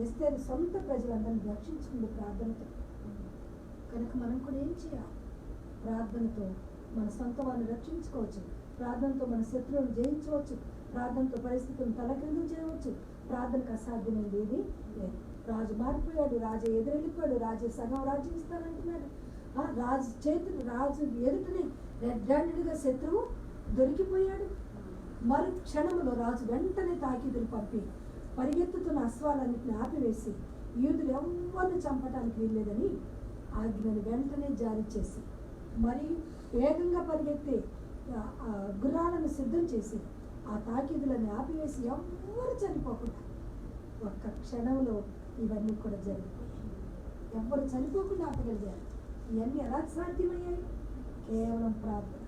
ఎస్తేరు సొంత ప్రజలందరినీ రక్షించింది ప్రార్థనతో. కనుక మనం కూడా ఏం చేయాలి? ప్రార్థనతో మన సొంత వాళ్ళని రక్షించుకోవచ్చు, ప్రార్థనతో మన శత్రువులను జయించవచ్చు, ప్రార్థనతో పరిస్థితులను తలకిందులు చేయవచ్చు. ప్రార్థనకు అసాధ్యమైంది ఏది లేదు. రాజు మారిపోయాడు, రాజు ఎదురెళ్ళిపోయాడు, రాజు సగం రాజ్యం ఇస్తానంటున్నాడు. రాజు ఎదుటనే రెడ్ హ్యాండెడ్గా శత్రువు దొరికిపోయాడు. మరు క్షణంలో రాజు వెంటనే తాకీదులు పంపి పరిగెత్తుతున్న అశ్వాలన్నింటిని ఆపివేసి యూదులు ఎవ్వరిని చంపడానికి వీల్లేదని ఆజ్ఞను వెంటనే జారీ చేసి, మరి వేగంగా పరిగెత్తే గుర్రాలను సిద్ధం చేసి ఆ తాకీదులను ఆపివేసి ఎవ్వరు చనిపోకుండా ఒక్క క్షణంలో ఇవన్నీ కూడా జరిగిపోయాయి. ఎవ్వరు చనిపోకుండా ఆపగలిగారు. ఇవన్నీ ఎలా సాధ్యమయ్యాయి? కేవలం ప్రార్థన.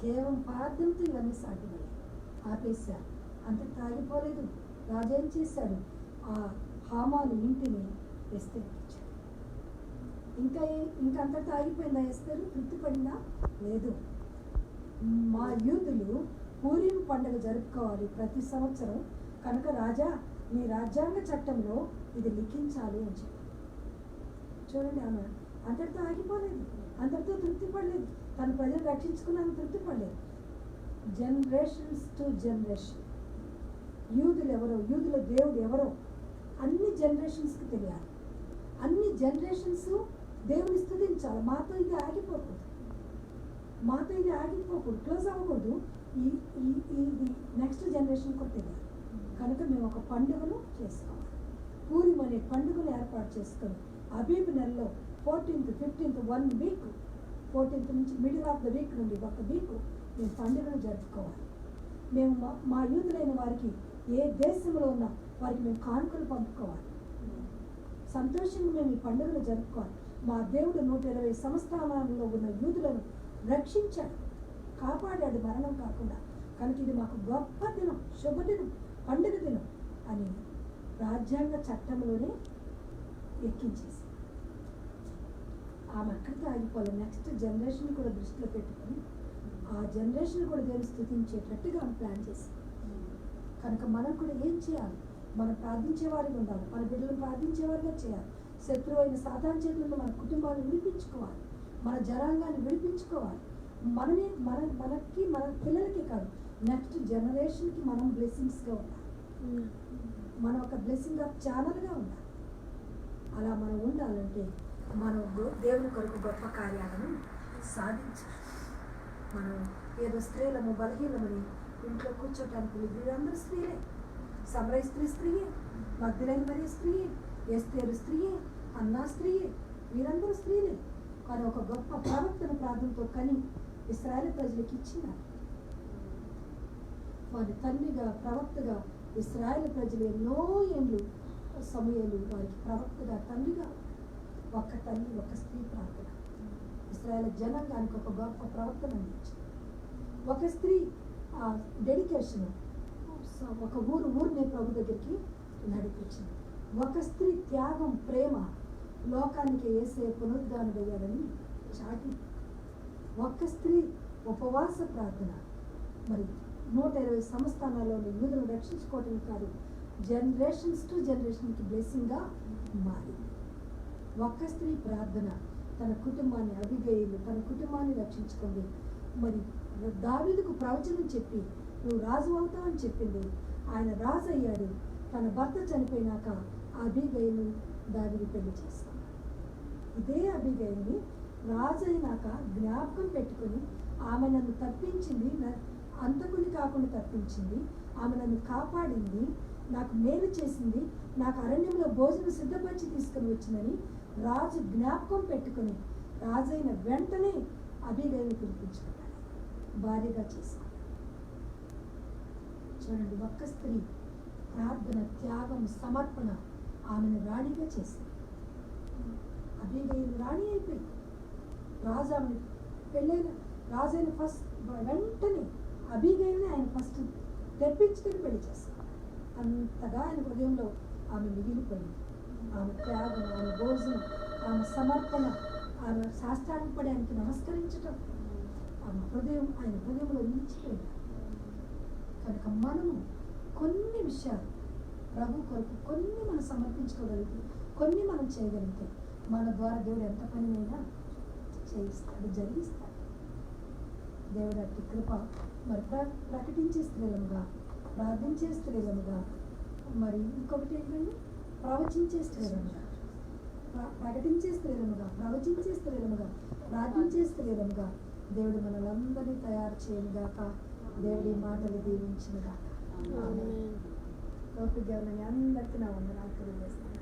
కేవలం ప్రార్థనతో ఇవన్నీ సాధ్యమయ్యాయి. ఆపేశారు. అంత ఆగిపోలేదు. రాజు ఏం చేశాడు? ఆ హామాను ఇంటిని ఎస్తేరుకి ఇచ్చాడు. ఇంకా అంతటితో ఆగిపోయిందా? ఎస్తేరు తృప్తి పడిందా? లేదు. మా యూదులు పూరీం పండుగ జరుపుకోవాలి ప్రతి సంవత్సరం, కనుక రాజా నీ రాజ్యాంగ చట్టంలో ఇది లిఖించాలి అని చెప్పి. చూడండి, ఆమె అంతటితో ఆగిపోలేదు. అంతటితో తృప్తి పడలేదు. తన ప్రజలు రక్షించుకున్నాను తృప్తి పడలేదు. జనరేషన్స్ టు జనరేషన్ యూదులు ఎవరో, యూదుల దేవుడు ఎవరో అన్ని జనరేషన్స్కి తెలియాలి. అన్ని జనరేషన్స్ దేవుని స్తుతించాలి. మాతో ఇది ఆగిపోకూడదు. క్లోజ్ అవ్వకూడదు. ఇది నెక్స్ట్ జనరేషన్ కూడా తెలియాలి. కనుక మేము ఒక పండుగను చేసుకోవాలి. పూరిం అనే పండుగను ఏర్పాటు చేసుకొని అబీబ్ నెలలో 14th, 15th 1 వీక్, 14th నుంచి మిడిల్ ఆఫ్ ద వీక్ నుండి 1 వీక్ మేము పండుగను జరుపుకోవాలి. మేము మా యూదులైన వారికి ఏ దేశంలో ఉన్నా వారికి మేము కానుకలు పంపుకోవాలి. సంతోషంగా మేము ఈ పండుగను జరుపుకోవాలి. మా దేవుడు 120 సంస్థానాలలో ఉన్న యూదులను రక్షించాడు, కాపాడాడు మరణం కాకుండా. కనుక ఇది మాకు గొప్ప దినం, శుభదినం, పండుగ దినం అని రాజ్యాంగ చట్టంలోనే ఎక్కించేసి ఆమె అక్కడితో ఆగిపోవాలి. నెక్స్ట్ జనరేషన్ కూడా దృష్టిలో పెట్టుకొని ఆ జనరేషన్ కూడా దేవుని స్తుతించేటట్టుగా ఆమె ప్లాన్ చేసింది. కనుక మనం కూడా ఏం చేయాలి? మనం ప్రార్థించేవారిగా ఉండాలి. మన బిడ్డలను ప్రార్థించేవారిగా చేయాలి. శత్రువు అయిన సాతాను చేతుల్లో మన కుటుంబాన్ని విడిపించుకోవాలి. మన జనాంగాన్ని విడిపించుకోవాలి. మనకి మన పిల్లలకి కాదు, నెక్స్ట్ జనరేషన్కి మనం బ్లెస్సింగ్స్గా ఉండాలి. మనం ఒక బ్లెస్సింగ్ ఆఫ్ ఛానల్గా ఉండాలి. అలా మనం ఉండాలంటే మనం దేవుని కొరకు గొప్ప కార్యాలను సాధించాలి. మనం ఏదో స్త్రీలము బలహీనమని ఇంట్లో కూర్చోటానికి వీరందరూ స్త్రీలే. సమరయ స్త్రీయే, మగ్దలేని మరియ స్త్రీయే, ఎస్తేరు స్త్రీయే, అన్నా స్త్రీయే, వీరందరూ స్త్రీలే. కానీ ఒక గొప్ప ప్రవక్తను ప్రార్థనతో కని ఇశ్రాయేలు ప్రజలకు ఇచ్చినారు. వారి తండ్రిగా ప్రవక్తగా ఇశ్రాయేలు ప్రజలు ఎన్నో ఏళ్ళు సమూయేలు వారికి ప్రవక్తగా తండ్రిగా ఒక్క తల్లి ఒక స్త్రీ ప్రార్థన ఇశ్రాయేలు జనాంగానికి ఒక గొప్ప ప్రవక్తను అందించింది. ఒక స్త్రీ డెడికేషన్ ఒక ఊరిని ప్రభు దగ్గరికి నడిపించింది. ఒక స్త్రీ త్యాగం, ప్రేమ లోకానికి వేసే పునరుద్ధానుడయ్యాడని చాటి. ఒక్క స్త్రీ ఉపవాస ప్రార్థన మరి 120 సంస్థానాల్లోని యూదులను రక్షించుకోవటం కాదు, జనరేషన్స్ టు జనరేషన్కి బ్లెస్సింగ్గా మారింది. ఒక్క స్త్రీ ప్రార్థన తన కుటుంబాన్ని, అబిగయీలు తన కుటుంబాన్ని రక్షించుకుంది. మరి దావీదుకు ప్రవచనం చెప్పి నువ్వు రాజు అవుతావని చెప్పింది. ఆయన రాజు అయ్యాడు. తన భర్త చనిపోయినాక అబిగయీలు దావీదు పెళ్లి చేసుకున్నాడు. ఇదే అబిగయీల్ని రాజు అయినాక జ్ఞాపకం పెట్టుకుని ఆమె నన్ను తప్పించింది, అంతకుని కాకుండా తప్పించింది, ఆమె నన్ను కాపాడింది, నాకు మేలు చేసింది, నాకు అరణ్యంలో భోజనం సిద్ధపరిచి తీసుకుని వచ్చిందని రాజు జ్ఞాపకం పెట్టుకుని రాజైన వెంటనే అబిగయీల్ని పిలిపించుకున్నాడు, భార్యగా చేసుకున్నాడు. చూడండి, ఒక్క స్త్రీ ప్రార్థన, త్యాగం, సమర్పణ ఆమెను రాణిగా చేసింది. అబిగయీలు రాణి అయిపోయింది. రాజు ఆమెను పెళ్ళైన రాజైన ఫస్ట్ వెంటనే అబిగయీల్ని ఆయన ఫస్ట్ తెప్పించుకొని పెళ్లి చేస్తాడు. అంతగా ఆయన హృదయంలో ఆమె మిగిలిపోయింది. ఆమె త్యాగం, ఆమె భోజనం, ఆమె సమర్పణ, ఆమె శాస్త్రానికి ఆయనకి నమస్కరించటం ఆమె హృదయం ఆయన హృదయంలో నిలిచిపోయింది. కనుక మనము కొన్ని విషయాలు ప్రభు కొరకు కొన్ని మనం సమర్పించుకోగలిగితే, కొన్ని మనం చేయగలిగితే మన ద్వారా దేవుడు ఎంత పనినైనా చేయిస్తాడు, జరిగిస్తాడు. దేవుడు అట్టి కృప మరి ప్రకటించే స్త్రీలముగా, ప్రార్థించే స్త్రీలముగా, మరి ఇంకొకటి ఏంటంటే ప్రవచించే స్త్రీలముగా, ప్రకటించే స్త్రీలముగా, ప్రవచించే స్త్రీలముగా, ప్రార్థించే స్త్రీలముగా దేవుడు మనలందరినీ తయారు చేయనుగాక. దేవుడి మాటలు దీవించినగాక. దేవుని అందరికీ నా వందనాలు తెలియజేస్తాను.